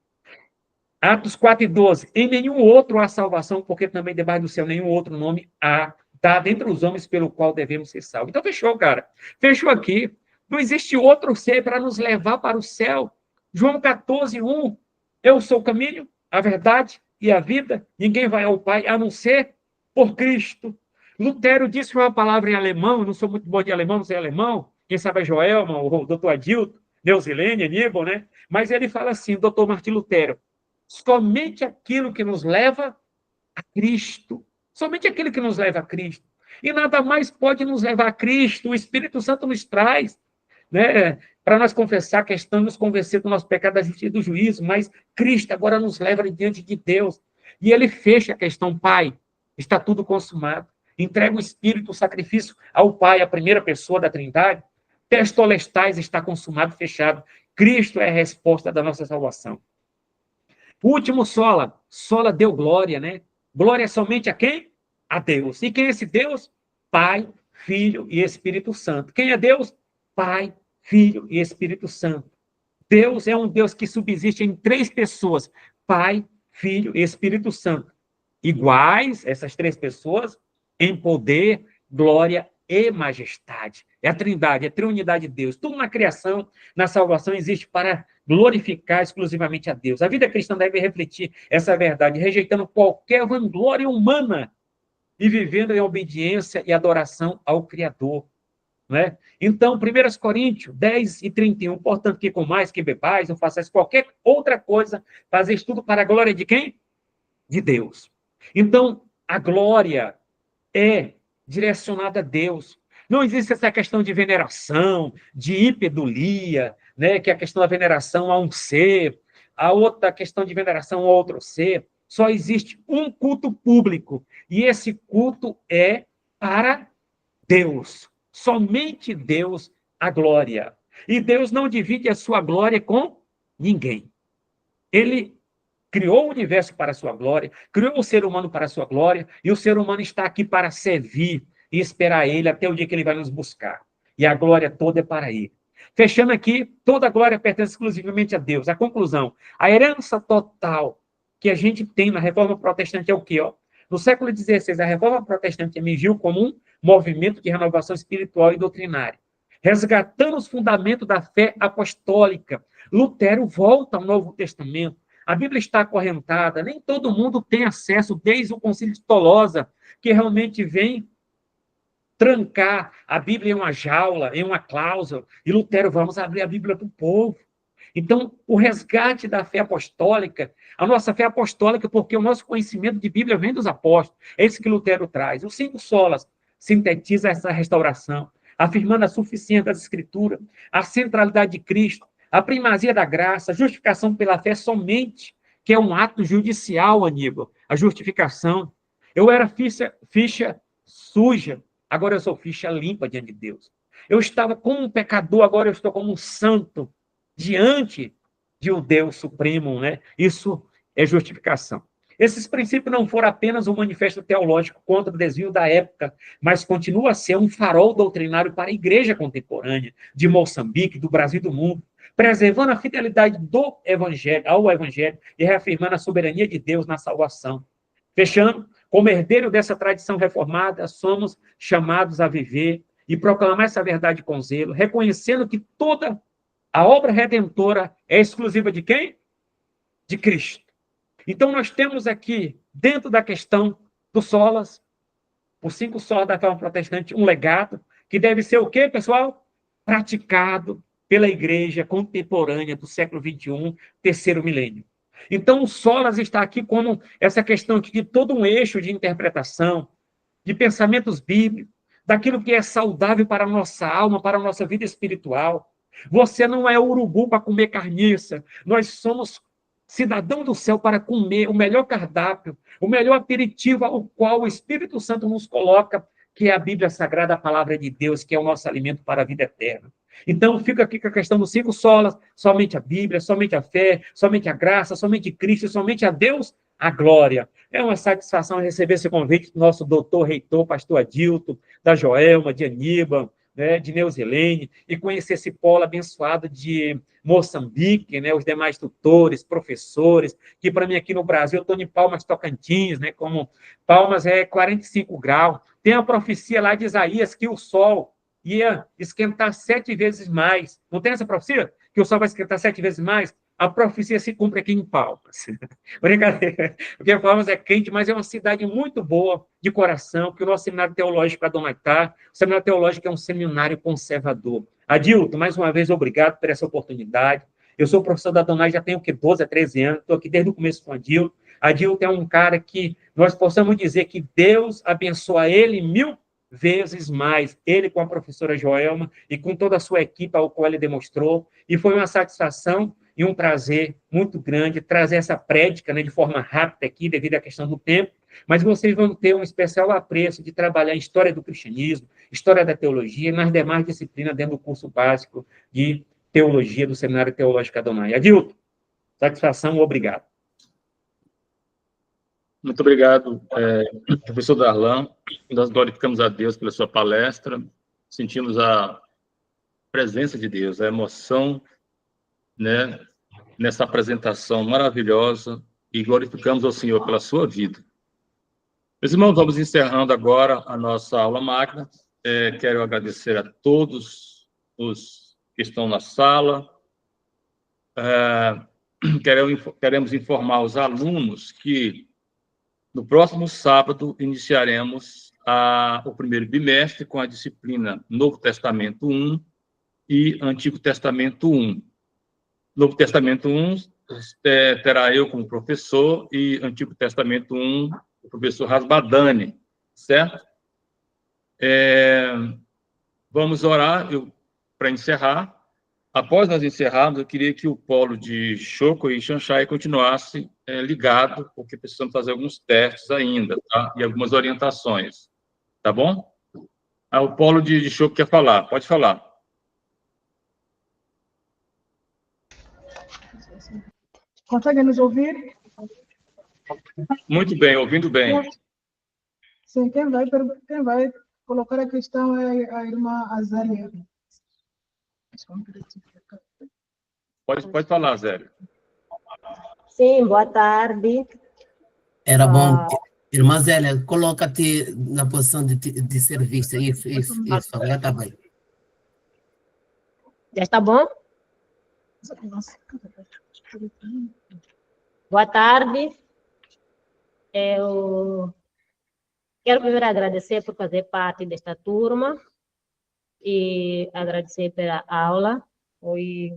K: Atos 4:12. Em nenhum outro há salvação, porque também debaixo do céu nenhum outro nome há dado entre os homens pelo qual devemos ser salvos. Então fechou, cara. Fechou aqui. Não existe outro ser para nos levar para o céu. João 14:1. Eu sou o caminho, a verdade e a vida. Ninguém vai ao Pai a não ser por Cristo. Lutero disse uma palavra em alemão. Eu não sou muito bom de alemão, não sei alemão. Quem sabe é Joelma, o doutor Adilto, Neusilene, Aníbal, né? Mas ele fala assim, doutor Martim Lutero, somente aquilo que nos leva a Cristo. Somente aquilo que nos leva a Cristo. E nada mais pode nos levar a Cristo. O Espírito Santo nos traz, né, para nós confessar a questão, nos convencer do nosso pecado, da justiça e do juízo, mas Cristo agora nos leva diante de Deus. E ele fecha a questão, Pai, está tudo consumado. Entrega o Espírito, o sacrifício ao Pai, a primeira pessoa da Trindade. Testolestais está consumado, fechado. Cristo é a resposta da nossa salvação. O último sola deu glória, né? Glória somente a quem? A Deus. E quem é esse Deus? Pai, Filho e Espírito Santo. Quem é Deus? Pai, Filho e Espírito Santo. Deus é um Deus que subsiste em 3 pessoas. Pai, Filho e Espírito Santo. Iguais, essas 3 pessoas, em poder, glória e majestade. É a trindade, é a triunidade de Deus. Tudo na criação, na salvação, existe para glorificar exclusivamente a Deus. A vida cristã deve refletir essa verdade, rejeitando qualquer vanglória humana e vivendo em obediência e adoração ao Criador. Né? Então, 1 Coríntios 10:31, portanto, que com mais que bebais, não façais qualquer outra coisa, fazeis tudo para a glória de quem? De Deus. Então, a glória é direcionada a Deus. Não existe essa questão de veneração, de hiperdulia, né, que é a questão da veneração a um ser, a outra questão de veneração a outro ser. Só existe um culto público, e esse culto é para Deus. Somente Deus a glória. E Deus não divide a sua glória com ninguém. Ele criou o universo para a sua glória, criou o ser humano para a sua glória, e o ser humano está aqui para servir e esperar ele até o dia que ele vai nos buscar. E a glória toda é para ele. Fechando aqui, toda a glória pertence exclusivamente a Deus. A conclusão, a herança total que a gente tem na Reforma Protestante é o quê? No século XVI, a Reforma Protestante emergiu como um movimento de renovação espiritual e doutrinária, resgatando os fundamentos da fé apostólica. Lutero volta ao Novo Testamento. A Bíblia está acorrentada, nem todo mundo tem acesso, desde o Concílio de Tolosa, que realmente vem trancar a Bíblia em uma jaula, em uma cláusula, e Lutero, vamos abrir a Bíblia para o povo. Então, o resgate da fé apostólica, a nossa fé apostólica, porque o nosso conhecimento de Bíblia vem dos apóstolos, é isso que Lutero traz. Os 5 solas sintetiza essa restauração, afirmando a suficiência das Escrituras, a centralidade de Cristo, a primazia da graça, a justificação pela fé somente, que é um ato judicial, Aníbal, a justificação. Eu era ficha suja, agora eu sou ficha limpa diante de Deus. Eu estava como um pecador, agora eu estou como um santo diante de um Deus supremo, né? Isso é justificação. Esses princípios não foram apenas um manifesto teológico contra o desvio da época, mas continua a ser um farol doutrinário para a igreja contemporânea de Moçambique, do Brasil e do mundo, preservando a fidelidade do Evangelho, ao Evangelho, e reafirmando a soberania de Deus na salvação. Fechando, como herdeiro dessa tradição reformada, somos chamados a viver e proclamar essa verdade com zelo, reconhecendo que toda a obra redentora é exclusiva de quem? De Cristo. Então, nós temos aqui, dentro da questão dos solas, os 5 solas da reforma protestante, um legado que deve ser o quê, pessoal? Praticado pela igreja contemporânea do século XXI, terceiro milênio. Então, o solas está aqui como essa questão aqui de todo um eixo de interpretação, de pensamentos bíblicos, daquilo que é saudável para a nossa alma, para a nossa vida espiritual. Você não é urubu para comer carniça. Nós somos cidadão do céu para comer o melhor cardápio, o melhor aperitivo ao qual o Espírito Santo nos coloca, que é a Bíblia Sagrada, a palavra de Deus, que é o nosso alimento para a vida eterna. Então, fica aqui com a questão dos 5 solas, somente a Bíblia, somente a fé, somente a graça, somente Cristo, somente a Deus, a glória. É uma satisfação receber esse convite do nosso doutor, reitor, pastor Adilton, da Joelma, de Aníbal, né, de Neusilene, e conhecer esse polo abençoado de Moçambique, né, os demais tutores, professores, que para mim aqui no Brasil, eu estou em Palmas, Tocantins, né, como Palmas é 45 graus. Tem a profecia lá de Isaías que o sol ia esquentar 7 vezes mais. Não tem essa profecia? Que o sol vai esquentar 7 vezes mais? A profecia se cumpre aqui em Palmas. Brincadeira. Porque Palmas é quente, mas é uma cidade muito boa de coração, que o nosso seminário teológico Adonai tá. O seminário teológico é um seminário conservador. Adilton, mais uma vez, obrigado por essa oportunidade. Eu sou professor da Adonai, já tenho 12 a 13 anos, estou aqui desde o começo com o Adilton. Adilton é um cara que nós possamos dizer que Deus abençoa ele 1000 vezes mais, ele com a professora Joelma e com toda a sua equipe, ao qual ele demonstrou, e foi uma satisfação e um prazer muito grande trazer essa prédica, né, de forma rápida aqui, devido à questão do tempo, mas vocês vão ter um especial apreço de trabalhar em história do cristianismo, história da teologia e nas demais disciplinas dentro do curso básico de teologia do Seminário Teológico Adonai. Adilton, satisfação, obrigado.
A: Muito obrigado, professor Darlan. Nós glorificamos a Deus pela sua palestra, sentimos a presença de Deus, a emoção, né, nessa apresentação maravilhosa, e glorificamos ao Senhor pela sua vida. Meus irmãos, vamos encerrando agora a nossa aula magna. Quero agradecer a todos os que estão na sala. Queremos informar os alunos que no próximo sábado iniciaremos o primeiro bimestre com a disciplina Novo Testamento 1 e Antigo Testamento 1. Novo Testamento 1 terá eu como professor e Antigo Testamento 1 o professor Rasbadani, certo? Vamos orar para encerrar. Após nós encerrarmos, eu queria que o polo de Choco e Xanxai continuasse ligado, porque precisamos fazer alguns testes ainda, tá? E algumas orientações, tá bom? O polo de Choco quer falar, pode falar.
C: Consegue nos ouvir?
A: Muito bem, ouvindo bem.
C: Sim, quem vai colocar a questão é a irmã Azélia.
A: Pode falar, Zélia.
L: Sim, boa tarde.
B: Era bom. Irmã Zélia, coloca-te na posição de serviço. Isso, já está bem.
L: Já está bom? Boa tarde. Eu quero primeiro agradecer por fazer parte desta turma e agradecer pela aula. Foi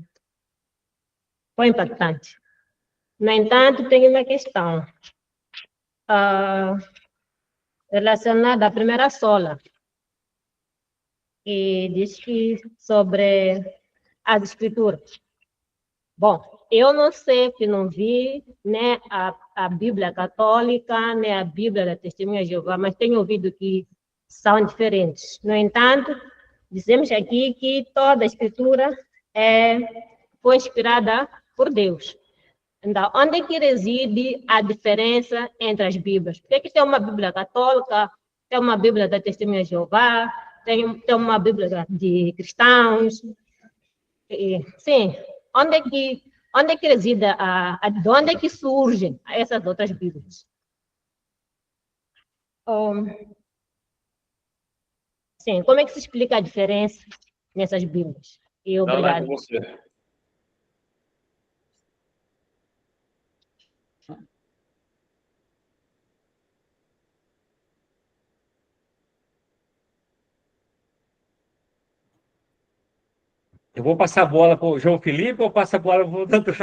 L: impactante. No entanto, tenho uma questão relacionada à primeira sola, que diz que sobre as escrituras. Bom, eu não sei, que não vi nem a Bíblia católica, nem a Bíblia da Testemunha de Jeová, mas tenho ouvido que são diferentes. No entanto, dizemos aqui que toda a escritura foi inspirada por Deus. Então, onde é que reside a diferença entre as Bíblias? Por que tem uma Bíblia católica, tem uma Bíblia da Testemunha de Jeová, tem uma Bíblia de cristãos? Sim, onde é que reside, de onde é que surgem essas outras Bíblias? Sim, como é que se explica a diferença nessas Bíblias? E obrigado.
A: Com você.
K: Eu vou passar a bola para o João Felipe ou passo a bola para o doutor?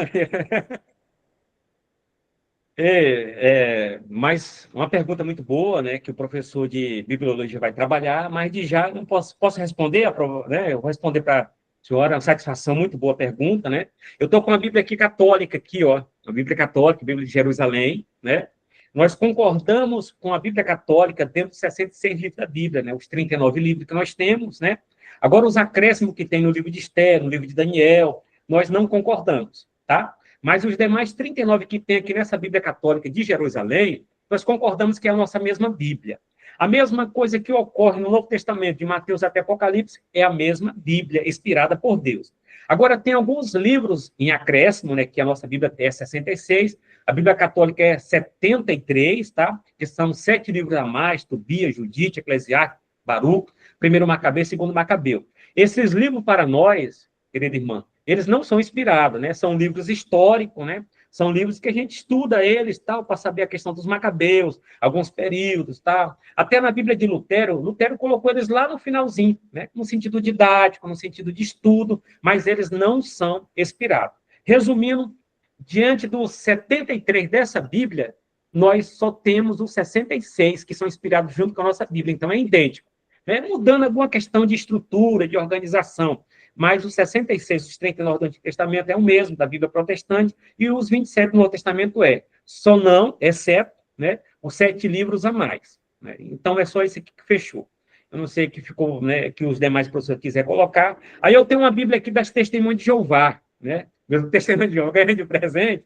K: Mas uma pergunta muito boa, né, que o professor de bibliologia vai trabalhar, mas de já não posso responder, né, eu vou responder para a senhora, uma satisfação, muito boa pergunta, né? Eu estou com a Bíblia aqui católica, aqui, ó, a Bíblia católica, a Bíblia de Jerusalém, né? Nós concordamos com a Bíblia católica dentro dos 66 livros da Bíblia, né, os 39 livros que nós temos, né? Agora, os acréscimos que tem no livro de Esther, no livro de Daniel, nós não concordamos, tá? Mas os demais 39 que tem aqui nessa Bíblia Católica de Jerusalém, nós concordamos que é a nossa mesma Bíblia. A mesma coisa que ocorre no Novo Testamento, de Mateus até Apocalipse, é a mesma Bíblia, inspirada por Deus. Agora, tem alguns livros em acréscimo, né, que a nossa Bíblia é 66, a Bíblia Católica é 73, tá? Que são 7 livros a mais, Tobias, Judite, Eclesiastes, Baruco, primeiro Macabeu, segundo Macabeu. Esses livros, para nós, querida irmã, eles não são inspirados, né? São livros históricos, né? São livros que a gente estuda eles, tal, para saber a questão dos Macabeus, alguns períodos, tal. Até na Bíblia de Lutero colocou eles lá no finalzinho, né? No sentido didático, no sentido de estudo, mas eles não são inspirados. Resumindo, diante dos 73 dessa Bíblia, nós só temos os 66 que são inspirados junto com a nossa Bíblia, então é idêntico. Né? Mudando alguma questão de estrutura, de organização, mas os 66, os 39 do Antigo Testamento é o mesmo da Bíblia protestante, e os 27 do Novo Testamento só não, exceto, né, os 7 livros a mais. Né? Então, é só esse aqui que fechou. Eu não sei o que ficou, né, que os demais professores quiserem colocar. Aí eu tenho uma Bíblia aqui das Testemunhas de Jeová, né? Meu testemunho de Jeová, ganhei de presente.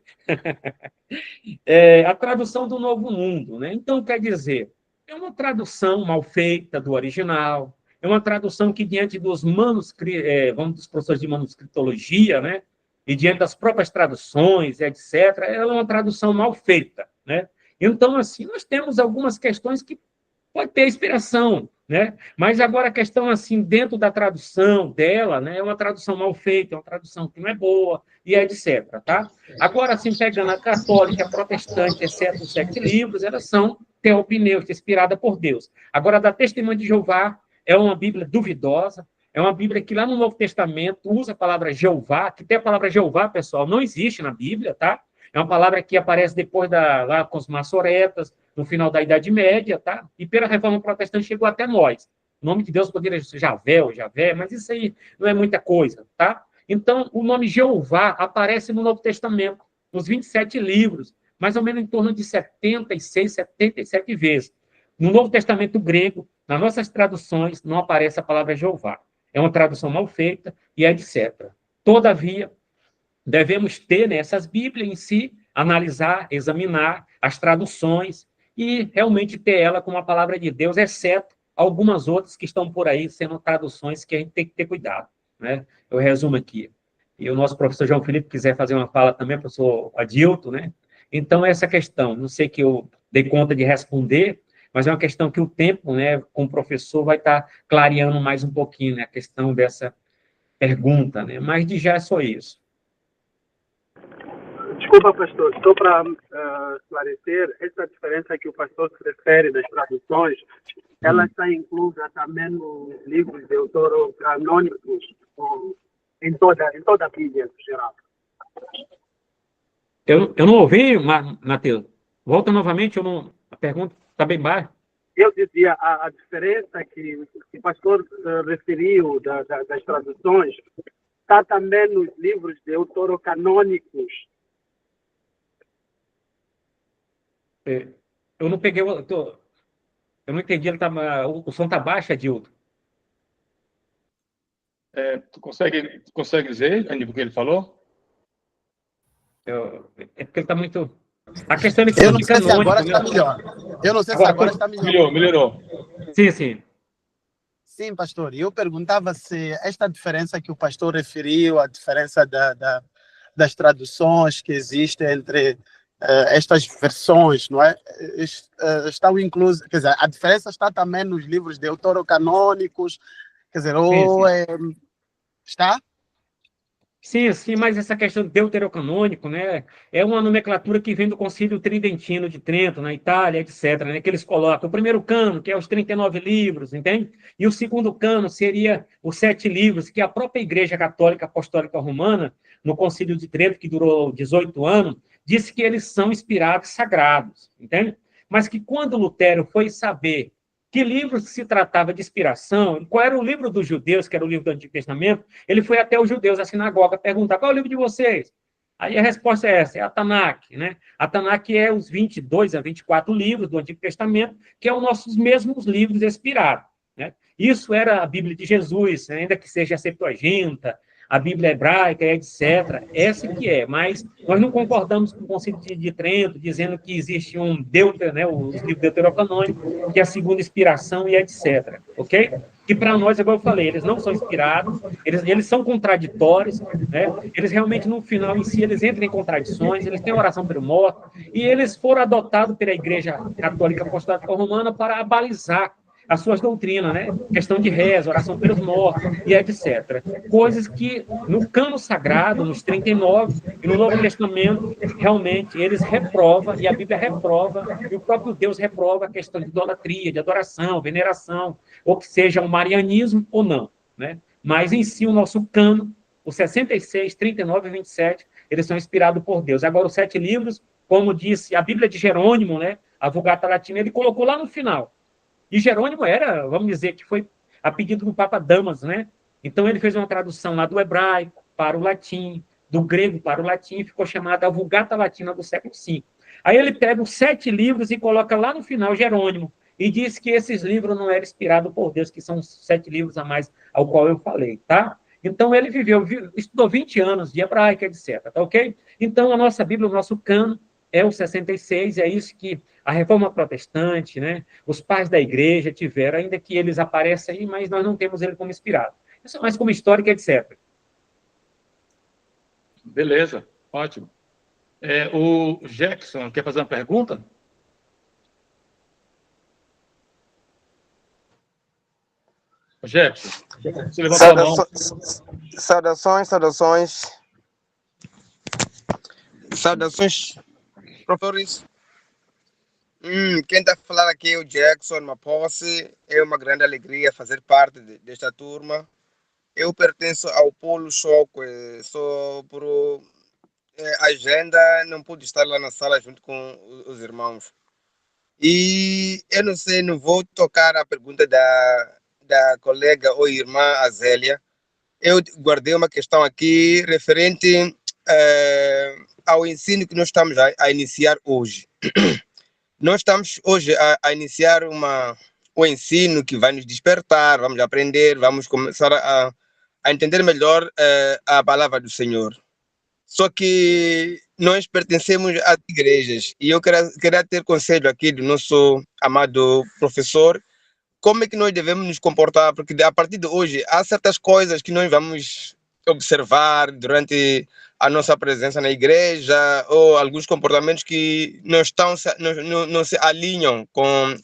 K: A tradução do Novo Mundo, né? Então, quer dizer, é uma tradução mal feita do original, é uma tradução que, diante dos dos professores de manuscritologia, né, e diante das próprias traduções, etc., ela é uma tradução mal feita, né? Então, assim, nós temos algumas questões que pode ter inspiração, né? Mas agora a questão, assim, dentro da tradução dela, né, é uma tradução mal feita, é uma tradução que não é boa, e etc., tá? Agora, assim, pegando a católica, a protestante, exceto os 7 livros, elas são teopneus, inspirada por Deus. Agora, da Testemunha de Jeová, é uma Bíblia duvidosa, é uma Bíblia que lá no Novo Testamento usa a palavra Jeová, que tem a palavra Jeová, pessoal, não existe na Bíblia, tá? É uma palavra que aparece depois lá com os maçoretas, no final da Idade Média, tá? E pela Reforma Protestante chegou até nós. O nome de Deus poderia ser Javé ou Javé, mas isso aí não é muita coisa, tá? Então, o nome Jeová aparece no Novo Testamento, nos 27 livros, mais ou menos em torno de 76, 77 vezes. No Novo Testamento grego, nas nossas traduções, não aparece a palavra Jeová. É uma tradução mal feita e etc. Todavia, devemos ter nessas Bíblias em si, analisar, examinar as traduções e realmente ter ela como a palavra de Deus, exceto algumas outras que estão por aí sendo traduções que a gente tem que ter cuidado, né? Eu resumo aqui. E o nosso professor João Felipe quiser fazer uma fala também, professor Adilto, né? Então, essa questão, não sei que eu dei conta de responder, mas é uma questão que o tempo, né, com o professor vai estar clareando mais um pouquinho, né, a questão dessa pergunta, né? Mas de já é só isso.
I: Desculpa, pastor, só para esclarecer, essa diferença que o pastor se refere das traduções, ela está inclusa também nos livros deuterocanônicos, em toda a Bíblia, em geral.
K: Eu não ouvi, Matheus. Volta novamente, a pergunta está bem baixa.
I: Eu dizia, a diferença que o pastor referiu das traduções está também nos livros deuterocanônicos.
K: Eu não peguei, eu não entendi, o som está baixo, Adilto.
A: Tu consegue dizer, Aníbal, o que ele falou?
K: É porque ele está muito... A questão é que
M: eu não sei se agora está melhor. Eu não sei se agora está melhor.
A: Melhorou.
K: Sim.
M: Sim, pastor. Eu perguntava se esta diferença que o pastor referiu, a diferença das traduções que existem entre estas versões, não é? Estão inclusas, quer dizer, a diferença está também nos livros deuterocanônicos, quer dizer, ou está?
K: Sim, sim, mas essa questão do deuterocanônico, né, é uma nomenclatura que vem do Concílio Tridentino de Trento, na Itália, etc., né, que eles colocam o primeiro cano, que é os 39 livros, entende? E o segundo cano seria os 7 livros, que a própria Igreja Católica Apostólica Romana, no Concílio de Trento, que durou 18 anos, disse que eles são inspirados sagrados, entende? Mas que quando Lutero foi saber que livro se tratava de inspiração, qual era o livro dos judeus, que era o livro do Antigo Testamento, ele foi até os judeus, a sinagoga, perguntar qual é o livro de vocês? Aí a resposta é essa, é a Tanakh, né? A Tanakh é os 22 a 24 livros do Antigo Testamento, que são os nossos mesmos livros inspirados, né? Isso era a Bíblia de Jesus, ainda que seja a Septuaginta, a Bíblia hebraica, etc. Essa que é, mas nós não concordamos com o Concílio de Trento, dizendo que existe um deutero, né, os livros deuterocanônicos, que é a segunda inspiração e etc. Ok? Que para nós, igual eu falei, eles não são inspirados, eles são contraditórios, né? Eles realmente, no final em si, eles entram em contradições, eles têm oração pelo morto, e eles foram adotados pela Igreja Católica Apostólica Romana para abalizar as suas doutrinas, né? Questão de reza, oração pelos mortos e etc. Coisas que no cano sagrado, nos 39, e no Novo Testamento, realmente eles reprovam, e a Bíblia reprova, e o próprio Deus reprova a questão de idolatria, de adoração, veneração, ou que seja o marianismo ou não, né? Mas em si o nosso cano, os 66, 39 e 27, eles são inspirados por Deus. Agora os 7 livros, como disse a Bíblia de Jerônimo, né? A Vulgata Latina, ele colocou lá no final. E Jerônimo era, vamos dizer, que foi a pedido do Papa Damaso, né? Então ele fez uma tradução lá do hebraico para o latim, do grego para o latim, e ficou chamada a Vulgata Latina do século V. Aí ele pega os 7 livros e coloca lá no final Jerônimo, e diz que esses livros não eram inspirados por Deus, que são os 7 livros a mais ao qual eu falei, tá? Então ele estudou 20 anos de hebraico, etc, tá ok? Então a nossa Bíblia, o nosso cano, é o 66, é isso que a Reforma Protestante, né, os pais da igreja tiveram, ainda que eles aparecem aí, mas nós não temos ele como inspirado. Isso é mais como histórico, etc.
A: Beleza, ótimo. O Jackson quer fazer uma pergunta? Jackson, você levantou a mão.
N: Saudações, professores. Quem está a falar aqui é o Jackson Maposse. É uma grande alegria fazer parte desta turma. Eu pertenço ao Polo Choque, só por agenda não pude estar lá na sala junto com os irmãos. E eu não sei, não vou tocar a pergunta da colega ou irmã Azélia. Eu guardei uma questão aqui referente ao ensino que nós estamos a iniciar hoje. Nós estamos hoje a iniciar o ensino que vai nos despertar, vamos aprender, vamos começar a entender melhor a palavra do Senhor. Só que nós pertencemos a igrejas e eu queria ter conselho aqui do nosso amado professor, como é que nós devemos nos comportar, porque a partir de hoje há certas coisas que nós vamos observar durante a nossa presença na igreja, ou alguns comportamentos que não se alinham com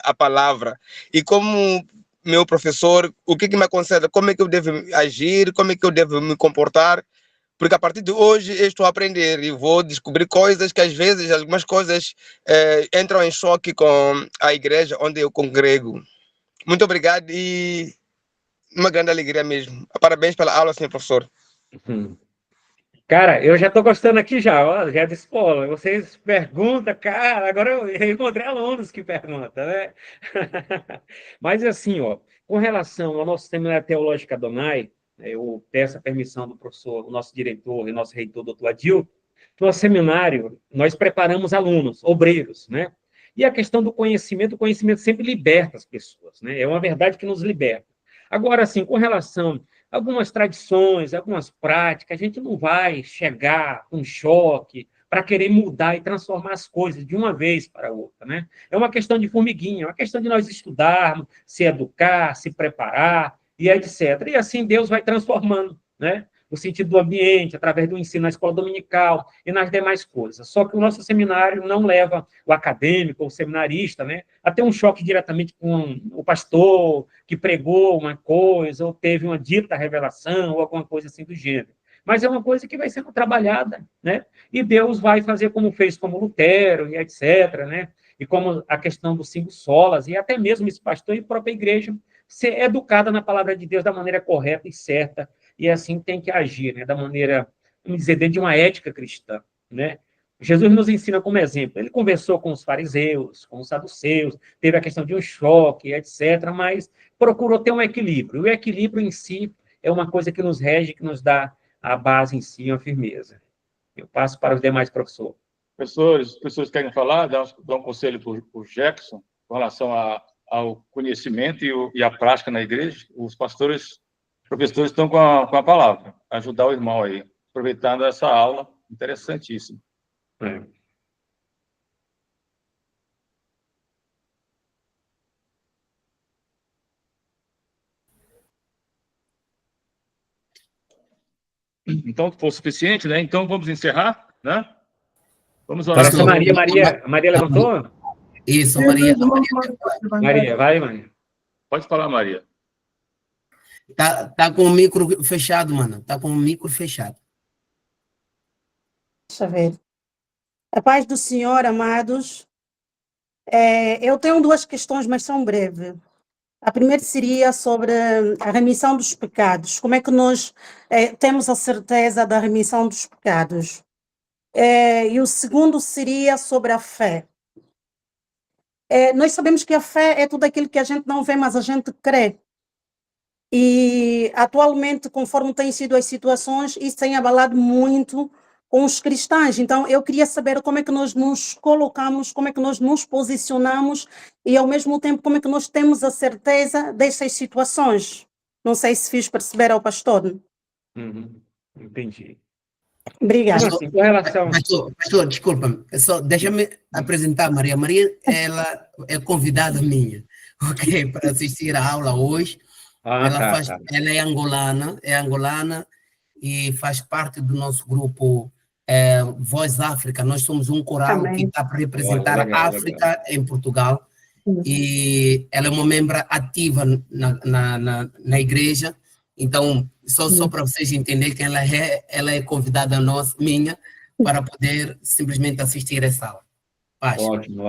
N: a palavra. E como meu professor, o que me aconselha? Como é que eu devo agir? Como é que eu devo me comportar? Porque a partir de hoje eu estou a aprender e vou descobrir coisas que às vezes, algumas coisas entram em choque com a igreja onde eu congrego. Muito obrigado e uma grande alegria mesmo. Parabéns pela aula, senhor professor.
K: Cara, eu já estou gostando aqui já, ó, já disse, pô, vocês perguntam, cara, agora eu encontrei alunos que perguntam, né? Mas assim, ó, com relação ao nosso Seminário Teológico Adonai, eu peço a permissão do professor, o nosso diretor e nosso reitor, doutor Adil, nosso seminário, nós preparamos alunos, obreiros, né? E a questão do conhecimento, o conhecimento sempre liberta as pessoas, né? É uma verdade que nos liberta. Agora, assim, com relação a algumas tradições, algumas práticas, a gente não vai chegar com choque para querer mudar e transformar as coisas de uma vez para outra, né? É uma questão de formiguinha, é uma questão de nós estudarmos, se educar, se preparar e etc. E assim Deus vai transformando, né? o sentido do ambiente, através do ensino na escola dominical e nas demais coisas. Só que o nosso seminário não leva o acadêmico, o seminarista, né, a ter um choque diretamente com o pastor que pregou uma coisa, ou teve uma dita revelação, ou alguma coisa assim do gênero. Mas é uma coisa que vai sendo trabalhada, né? E Deus vai fazer como fez como Lutero, e etc., né? E como a questão dos 5 solas, e até mesmo esse pastor e a própria igreja ser educada na palavra de Deus da maneira correta e certa, e assim tem que agir, né? Da maneira, vamos dizer, dentro de uma ética cristã, né? Jesus nos ensina como exemplo. Ele conversou com os fariseus, com os saduceus, teve a questão de um choque, etc., mas procurou ter um equilíbrio. E o equilíbrio em si é uma coisa que nos rege, que nos dá a base em si, uma firmeza. Eu passo para os demais professores.
A: Professores querem falar, dar um conselho para o Jackson com relação ao conhecimento e a prática na igreja? Os professores estão com a palavra, ajudar o irmão aí, aproveitando essa aula interessantíssima. Então, foi suficiente, né? Então, vamos encerrar, né? Vamos orar.
K: Pastor, Maria levantou?
B: Isso, Maria.
K: Maria, vai, Maria.
A: Pode falar, Maria.
B: Tá com o micro fechado, mano. Tá com o micro fechado.
O: Deixa eu ver. A paz do Senhor, amados. Eu tenho 2 questões, mas são breves. A primeira seria sobre a remissão dos pecados. Como é que nós temos a certeza da remissão dos pecados? E o segundo seria sobre a fé. Nós sabemos que a fé é tudo aquilo que a gente não vê, mas a gente crê. E atualmente, conforme têm sido as situações, isso tem abalado muito com os cristãos. Então, eu queria saber como é que nós nos colocamos, como é que nós nos posicionamos e, ao mesmo tempo, como é que nós temos a certeza dessas situações. Não sei se fiz perceber ao pastor.
K: Entendi.
O: Obrigada.
K: Assim, com relação...
B: Pastor, desculpa, deixa-me apresentar a Maria. Maria, ela é convidada minha, ok, para assistir a aula hoje. Ela é angolana e faz parte do nosso grupo Voz África. Nós somos um coral que está para representar a África em Portugal. E ela é uma membra ativa na igreja. Então, só para vocês entenderem que ela é convidada minha para poder simplesmente assistir essa aula. Paz.
K: Ótimo.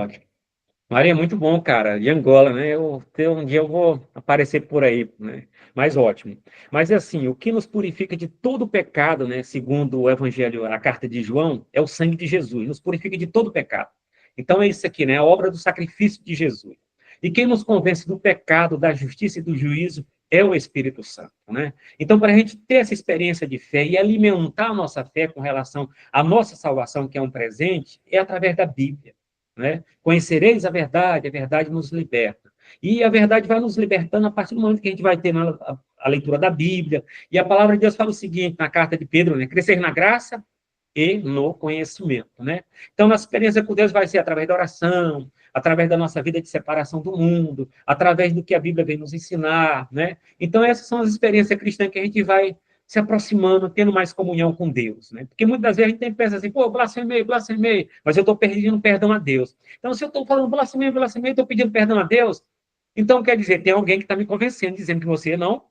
K: Maria, é muito bom, cara. De Angola, né? Um dia eu vou aparecer por aí, né? Mas ótimo. Mas, assim, o que nos purifica de todo pecado, né? Segundo o Evangelho, a carta de João, é o sangue de Jesus. Nos purifica de todo pecado. Então, é isso aqui, né? A obra do sacrifício de Jesus. E quem nos convence do pecado, da justiça e do juízo é o Espírito Santo, né? Então, para a gente ter essa experiência de fé e alimentar a nossa fé com relação à nossa salvação, que é um presente, é através da Bíblia. Né? Conhecereis a verdade nos liberta. E a verdade vai nos libertando a partir do momento que a gente vai ter a leitura da Bíblia. E a palavra de Deus fala o seguinte, na carta de Pedro, né? Crescer na graça e no conhecimento, né? Então, nossa experiência com Deus vai ser através da oração, através da nossa vida de separação do mundo, através do que a Bíblia vem nos ensinar, né? Então, essas são as experiências cristãs que a gente vai se aproximando, tendo mais comunhão com Deus, né? Porque muitas vezes a gente pensa assim, pô, blasfemei, mas eu estou pedindo perdão a Deus. Então, se eu estou falando blasfemei, estou pedindo perdão a Deus, então quer dizer, tem alguém que está me convencendo, dizendo que você não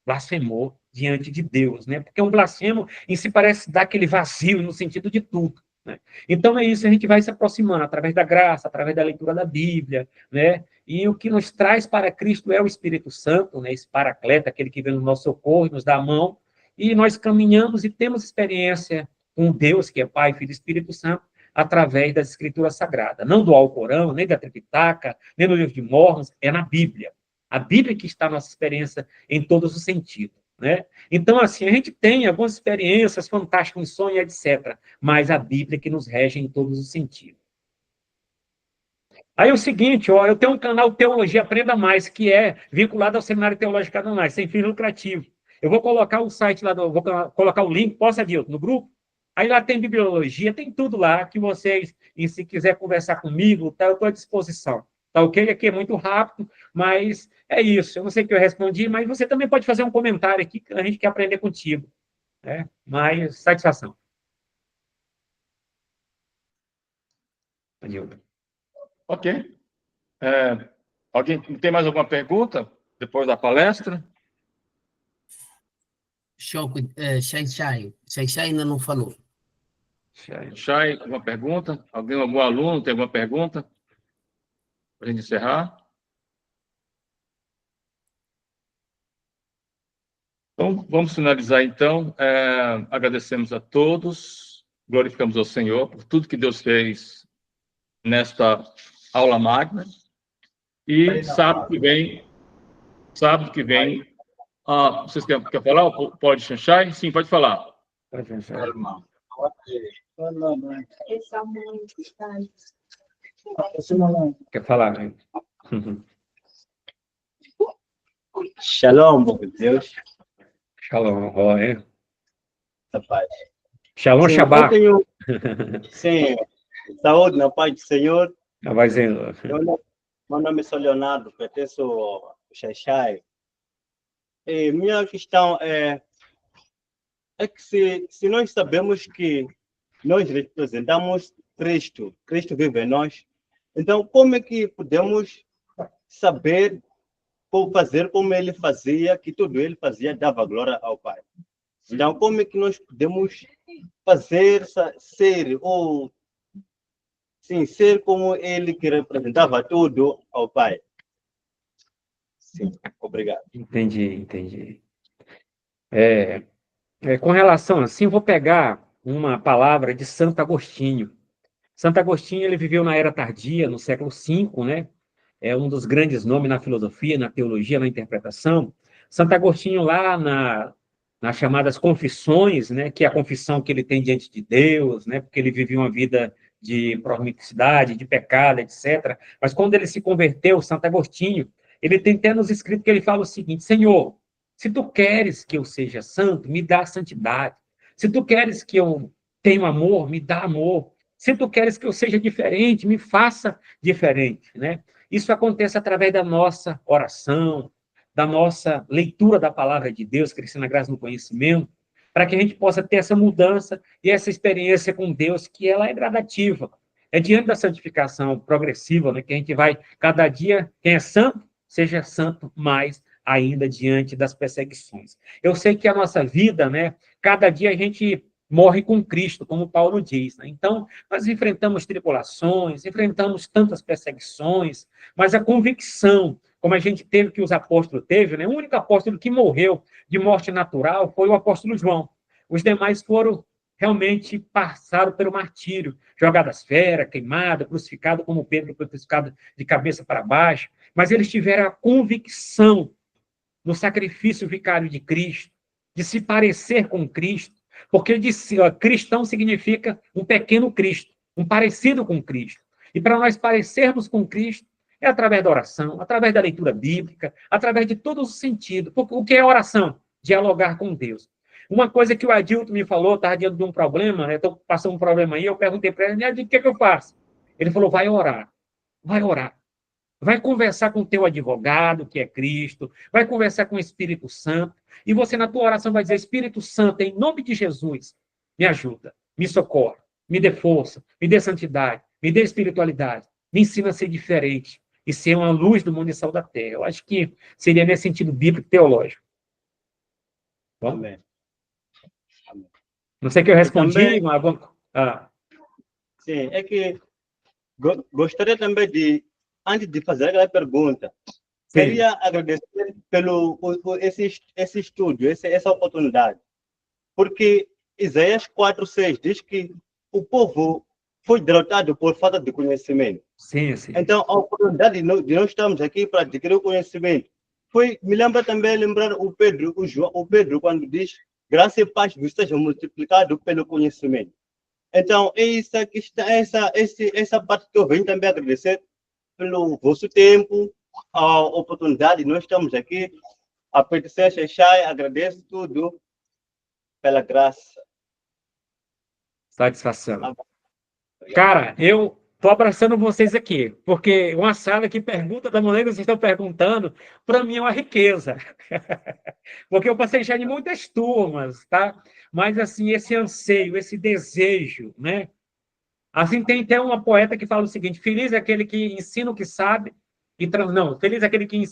K: blasfemou diante de Deus, né? Porque um blasfemo em si parece dar aquele vazio no sentido de tudo, né? Então é isso, a gente vai se aproximando através da graça, através da leitura da Bíblia, né? E o que nos traz para Cristo é o Espírito Santo, né? Esse paracleto, aquele que vem no nosso socorro, nos dá a mão, e nós caminhamos e temos experiência com Deus, que é Pai, Filho e Espírito Santo, através das Escrituras Sagradas. Não do Alcorão, nem da Tripitaka, nem do livro de Mormons, é na Bíblia. A Bíblia que está a nossa experiência em todos os sentidos, né? Então, assim, a gente tem algumas experiências fantásticas, em sonho, etc., mas a Bíblia que nos rege em todos os sentidos. Aí é o seguinte, ó, eu tenho um canal Teologia Aprenda Mais, que é vinculado ao Seminário Teológico Adonai, sem fins lucrativos. Eu vou colocar o site lá, vou colocar o link, posso, Adilton, no grupo? Aí lá tem bibliologia, tem tudo lá, que vocês, e se quiser conversar comigo, tá, eu estou à disposição. Tá ok? Aqui é muito rápido, mas é isso. Eu não sei o que eu respondi, mas você também pode fazer um comentário aqui, que a gente quer aprender contigo. né? Mas satisfação. Adilton.
A: Ok. Alguém tem mais alguma pergunta depois da palestra?
B: Xai ainda não falou.
A: Chay, alguma pergunta? Algum aluno tem alguma pergunta? Para a gente encerrar? Então, vamos finalizar, então. Agradecemos a todos, glorificamos ao Senhor por tudo que Deus fez nesta aula magna. E sábado que vem, vocês querem falar? Pode, Xanxai? Sim, pode falar.
K: Pode, Xanxai. Quer falar, né?
P: Shalom, bom Deus.
K: Shalom, Roy.
P: Paz.
K: Shalom,
P: sim,
K: Shabbat.
P: Sim, saúde na paz do Senhor.
K: Meu
P: nome é Leonardo, pertenço ao Xai. E minha questão é que se nós sabemos que nós representamos Cristo, Cristo vive em nós, então como é que podemos saber ou fazer como ele fazia, que tudo ele fazia dava glória ao Pai? Então, como é que nós podemos fazer, ser, ou sim, ser como ele que representava tudo ao Pai? Sim, obrigado.
K: Entendi. Com relação assim, eu vou pegar uma palavra de Santo Agostinho. Santo Agostinho, ele viveu na era tardia, no século V, né? É um dos grandes nomes na filosofia, na teologia, na interpretação. Santo Agostinho, lá nas chamadas confissões, né, que é a confissão que ele tem diante de Deus, né, porque ele vivia uma vida de promiscuidade, de pecado, etc. Mas quando ele se converteu, Santo Agostinho, ele tem até nos escritos que ele fala o seguinte: Senhor, se tu queres que eu seja santo, me dá santidade. Se tu queres que eu tenha amor, me dá amor. Se tu queres que eu seja diferente, me faça diferente, né? Isso acontece através da nossa oração, da nossa leitura da palavra de Deus, crescendo na graça no conhecimento, para que a gente possa ter essa mudança e essa experiência com Deus, que ela é gradativa. É diante da santificação progressiva, né, que a gente vai, cada dia, quem é santo, seja santo mais ainda diante das perseguições. Eu sei que a nossa vida, né, cada dia a gente morre com Cristo, como Paulo diz, né? Então, nós enfrentamos tribulações, enfrentamos tantas perseguições, mas a convicção, como a gente teve, que os apóstolos teve, né? O único apóstolo que morreu de morte natural foi o apóstolo João. Os demais realmente passaram pelo martírio, jogado às feras, queimado, crucificado, como Pedro foi crucificado de cabeça para baixo, mas eles tiveram a convicção no sacrifício vicário de Cristo, de se parecer com Cristo, porque cristão significa um pequeno Cristo, um parecido com Cristo. E para nós parecermos com Cristo, é através da oração, através da leitura bíblica, através de todo o sentido. Porque o que é oração? Dialogar com Deus. Uma coisa que o Adilton me falou, estava diante de um problema, né? Estou passando um problema aí, eu perguntei para ele, Adilton, o que eu faço? Ele falou, vai orar. Vai conversar com o teu advogado, que é Cristo, vai conversar com o Espírito Santo, e você, na tua oração, vai dizer: Espírito Santo, em nome de Jesus, me ajuda, me socorre, me dê força, me dê santidade, me dê espiritualidade, me ensina a ser diferente e ser uma luz do mundo e sal da terra. Eu acho que seria nesse sentido bíblico teológico. Bom?
P: Amém.
K: Não sei o que eu respondi,
P: também,
K: mas...
P: Sim, é que gostaria também de, antes de fazer aquela pergunta, queria agradecer pelo esse estúdio, essa oportunidade. Porque Isaías 4:6 diz que o povo foi derrotado por falta de conhecimento.
K: Sim.
P: Então, a oportunidade de nós estarmos aqui para adquirir o conhecimento me lembra também lembrar o Pedro, quando diz: graça e paz vos sejam multiplicado pelo conhecimento. Então, essa parte que eu venho também agradecer pelo vosso tempo, a oportunidade. Nós estamos aqui, a petição Xai, agradeço tudo pela graça.
K: Satisfação. Cara, eu Estou abraçando vocês aqui, porque uma sala que pergunta da maneira que vocês estão perguntando, para mim é uma riqueza. Porque eu passei já em muitas turmas, tá? Mas, assim, esse anseio, esse desejo, né? Assim, tem até uma poeta que fala o seguinte: feliz é aquele que ensina o que sabe e não, feliz é aquele que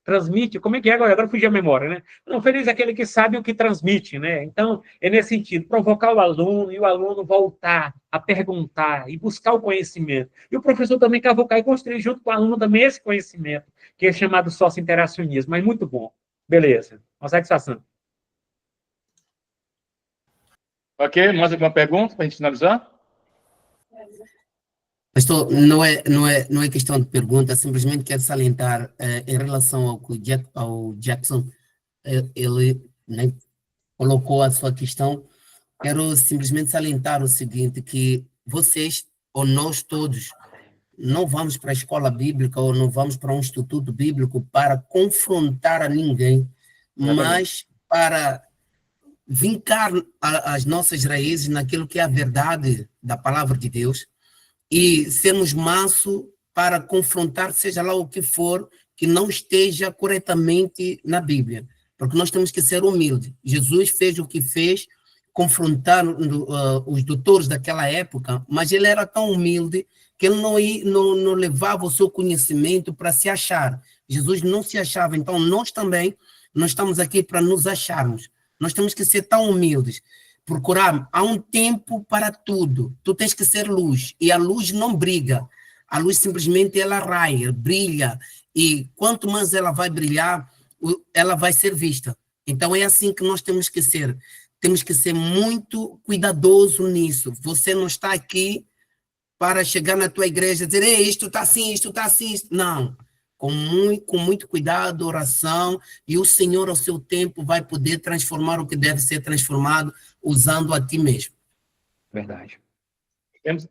K: transmite. Como é que é agora? Agora fugi a memória, né? Não, feliz é aquele que sabe o que transmite, né? Então, é nesse sentido, provocar o aluno e o aluno voltar a perguntar e buscar o conhecimento. E o professor também cavocar e construir junto com o aluno também esse conhecimento, que é chamado socio-interacionismo. Mas muito bom. Beleza. Uma satisfação.
A: Ok, mais alguma pergunta para a gente finalizar?
B: Pastor, não é questão de pergunta, simplesmente quero salientar em relação ao que ao Jackson, ele, né, colocou a sua questão. Quero simplesmente salientar o seguinte, que vocês, ou nós todos, não vamos para a escola bíblica ou não vamos para um instituto bíblico para confrontar a ninguém, mas para vincar as nossas raízes naquilo que é a verdade da palavra de Deus e sermos manso para confrontar, seja lá o que for, que não esteja corretamente na Bíblia. Porque nós temos que ser humildes. Jesus fez o que fez, confrontando os doutores daquela época, mas ele era tão humilde que ele não levava o seu conhecimento para se achar. Jesus não se achava. Então, nós também, nós estamos aqui para nos acharmos. Nós temos que ser tão humildes. Procurar, há um tempo para tudo. Tu tens que ser luz. E a luz não briga. A luz simplesmente ela raia, brilha. E quanto mais ela vai brilhar, ela vai ser vista. Então é assim que nós temos que ser. Temos que ser muito cuidadoso nisso. Você não está aqui para chegar na tua igreja e dizer: ei, isto está assim, isto está assim. Não. Com muito cuidado, oração, e o Senhor, ao seu tempo, vai poder transformar o que deve ser transformado, usando a ti mesmo.
K: Verdade.
A: Temos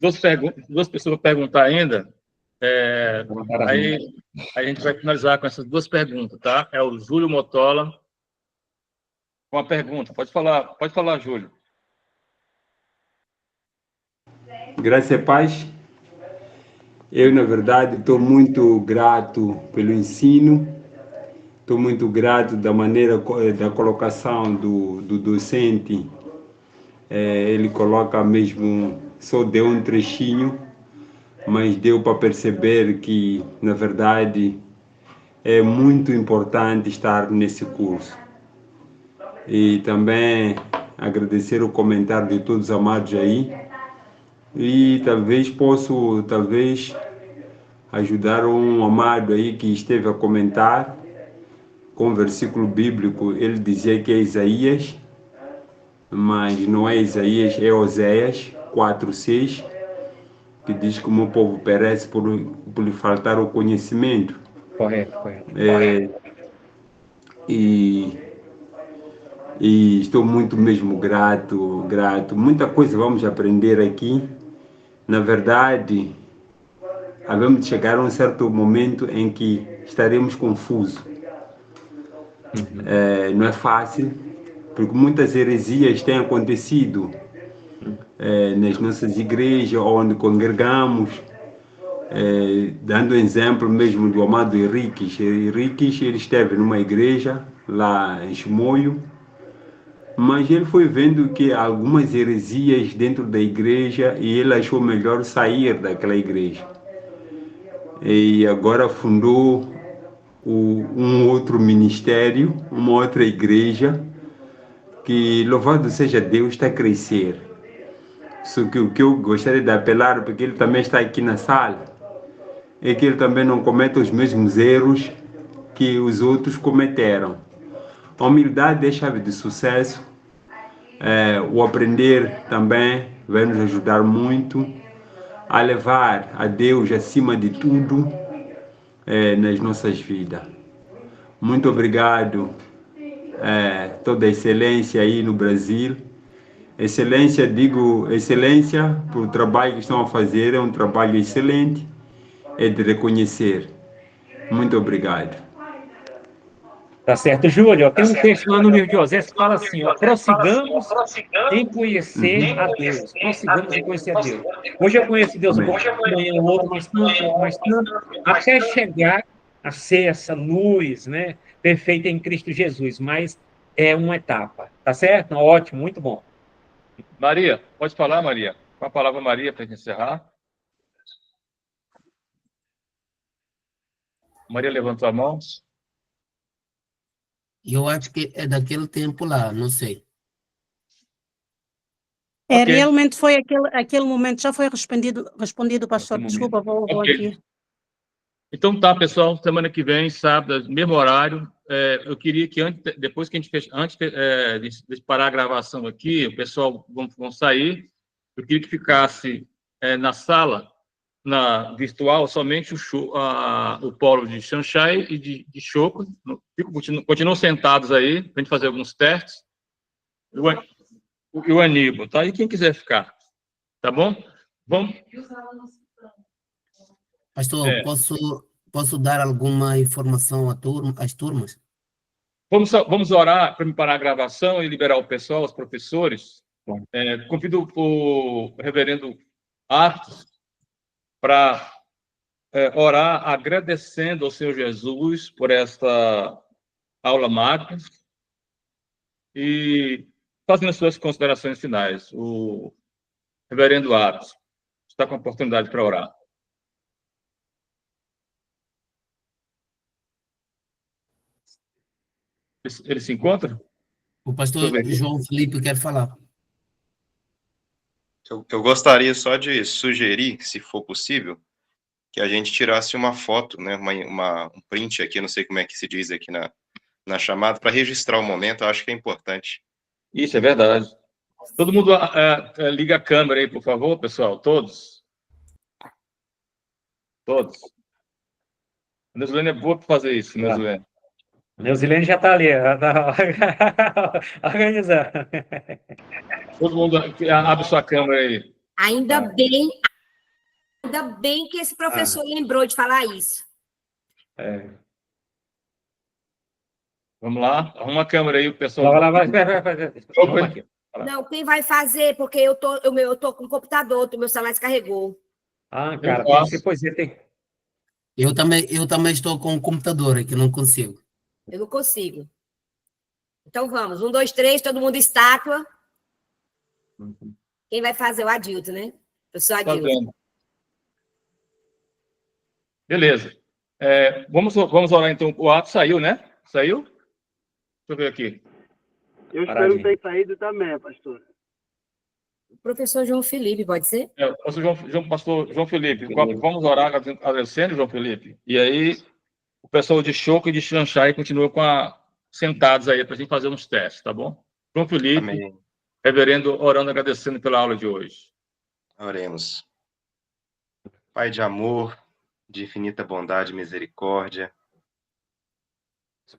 A: duas pessoas para perguntar ainda. Aí a gente vai finalizar com essas duas perguntas, tá? É o Júlio Motola com a pergunta. Pode falar, Júlio.
F: Graças e paz. Eu, na verdade, estou muito grato pelo ensino, estou muito grato da maneira da colocação do docente. Ele coloca mesmo, só deu um trechinho, mas deu para perceber que, na verdade, é muito importante estar nesse curso. E também agradecer o comentário de todos os amados aí. E posso ajudar um amado aí que esteve a comentar com o versículo bíblico. Ele dizia que é Isaías, mas não é Isaías, é Oséias 4:6, que diz que o meu povo perece por lhe faltar o conhecimento.
K: Correto.
F: E estou muito mesmo grato. Muita coisa vamos aprender aqui. Na verdade, havemos de chegar a um certo momento em que estaremos confusos. Não é fácil, porque muitas heresias têm acontecido nas nossas igrejas, onde congregamos, dando exemplo mesmo do amado Henriques. Henriques, ele esteve numa igreja lá em Chimoio, mas ele foi vendo que há algumas heresias dentro da igreja e ele achou melhor sair daquela igreja. E agora fundou um outro ministério, uma outra igreja, que, louvado seja Deus, está a crescer. Só que o que eu gostaria de apelar, porque ele também está aqui na sala, é que ele também não cometa os mesmos erros que os outros cometeram. A humildade é chave de sucesso. O aprender também vai nos ajudar muito a levar a Deus acima de tudo nas nossas vidas. Muito obrigado, toda a excelência aí no Brasil. Excelência, digo excelência por o trabalho que estão a fazer, é um trabalho excelente, é de reconhecer. Muito obrigado.
K: Tá certo, Júlio. Tem um texto lá no livro de Osés que fala assim, ó, prossigamos em conhecer a Deus. Prossigamos em conhecer a Deus. Hoje eu conheço Deus um pouco, amanhã o outro, mais tanto, até chegar a ser essa luz, né, perfeita em Cristo Jesus. Mas é uma etapa, tá certo? Ótimo, muito bom.
A: Maria, pode falar, Maria? Com a palavra Maria, para encerrar. Maria levantou a mão.
B: Eu acho que é daquele tempo lá, não sei.
O: É,
A: Ok.
O: realmente foi aquele momento, já foi respondido, pastor. Desculpa, vou
A: Ok.
O: aqui.
A: Então tá, pessoal, semana que vem, sábado, mesmo horário. Eu queria que depois que a gente antes de parar a gravação aqui, o pessoal vão sair. Eu queria que ficasse na sala, na virtual, somente o polo de Xanxai e de Choco. Continuam sentados aí, para a gente fazer alguns testes. E o Aníbal, tá? E quem quiser ficar, tá bom? Vamos.
B: Pastor, posso dar alguma informação às turmas?
A: Vamos orar para me parar a gravação e liberar o pessoal, os professores. Convido o reverendo Atos para orar agradecendo ao Senhor Jesus por esta aula magna e fazendo as suas considerações finais. O reverendo Atos está com a oportunidade para orar. Ele se encontra?
B: O pastor João Felipe quer falar.
D: Eu gostaria só de sugerir, se for possível, que a gente tirasse uma foto, né, um print aqui, não sei como é que se diz aqui na chamada, para registrar o momento, eu acho que é importante.
A: Isso, é verdade. Todo mundo liga a câmera aí, por favor, pessoal, todos. Todos. A Neusilene é boa para fazer isso, Neusilene.
K: Neusilene já está ali, organizando.
A: Todo mundo abre sua câmera aí.
H: Ainda bem que esse professor lembrou de falar isso.
A: Vamos lá, arruma a câmera aí, o pessoal.
K: Vai.
H: Não, quem vai fazer? Porque eu tô com o computador, o meu celular descarregou.
K: Cara, tem.
B: Eu também estou com o computador aqui, não consigo.
H: Eu não consigo. Então vamos, 1, 2, 3, todo mundo estátua. Quem vai fazer? O Adilto, né? Eu sou Adilto.
A: Beleza. Vamos orar então. O ato saiu, né? Saiu? Deixa eu ver aqui.
M: Eu espero ter saído também, pastor.
H: O professor João Felipe, pode ser?
A: O pastor João Felipe. Vamos orar agradecendo, João Felipe. E aí, o pessoal de Choco e de Xanxai continua sentados aí para a gente fazer uns testes, tá bom? João Felipe, amém. Reverendo, orando, agradecendo pela aula de hoje.
D: Oremos. Pai de amor, de infinita bondade e misericórdia,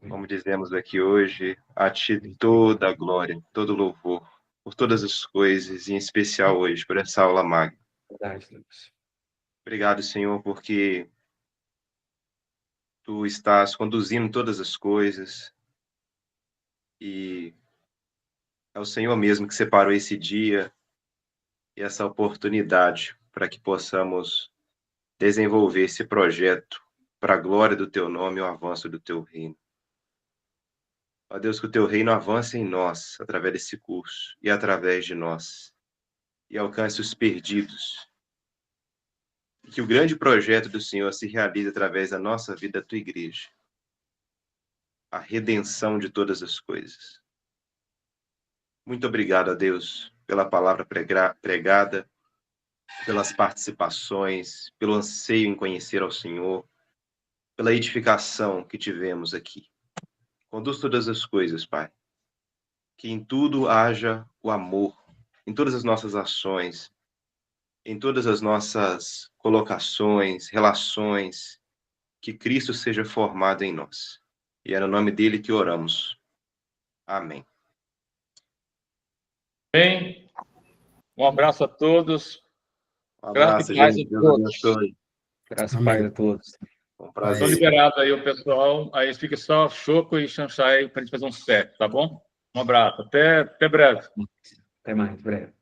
D: como dizemos aqui hoje, a Ti toda a glória, todo o louvor, por todas as coisas, e em especial hoje, por essa aula magna. Obrigado, Senhor, porque Tu estás conduzindo todas as coisas, e é o Senhor mesmo que separou esse dia e essa oportunidade para que possamos desenvolver esse projeto para a glória do Teu nome e o avanço do Teu reino. Ó Deus, que o Teu reino avance em nós, através desse curso, e através de nós, e alcance os perdidos. E que o grande projeto do Senhor se realize através da nossa vida, da Tua igreja. A redenção de todas as coisas. Muito obrigado a Deus pela palavra pregada, pelas participações, pelo anseio em conhecer ao Senhor, pela edificação que tivemos aqui. Conduz todas as coisas, Pai. Que em tudo haja o amor, em todas as nossas ações, em todas as nossas colocações, relações, que Cristo seja formado em nós. E é no nome dele que oramos. Amém.
A: Bem, um abraço a todos.
D: Um abraço,
A: Graça e paz
D: gente.
A: a
D: Deus
A: todos.
D: abençoe.
K: Graças e paz a todos.
D: Um
A: Estou
D: prazer.
A: liberado aí o pessoal. Aí fica só Choco e Xanxai para a gente fazer um set, tá bom? Um abraço. Até breve.
K: Até mais, breve.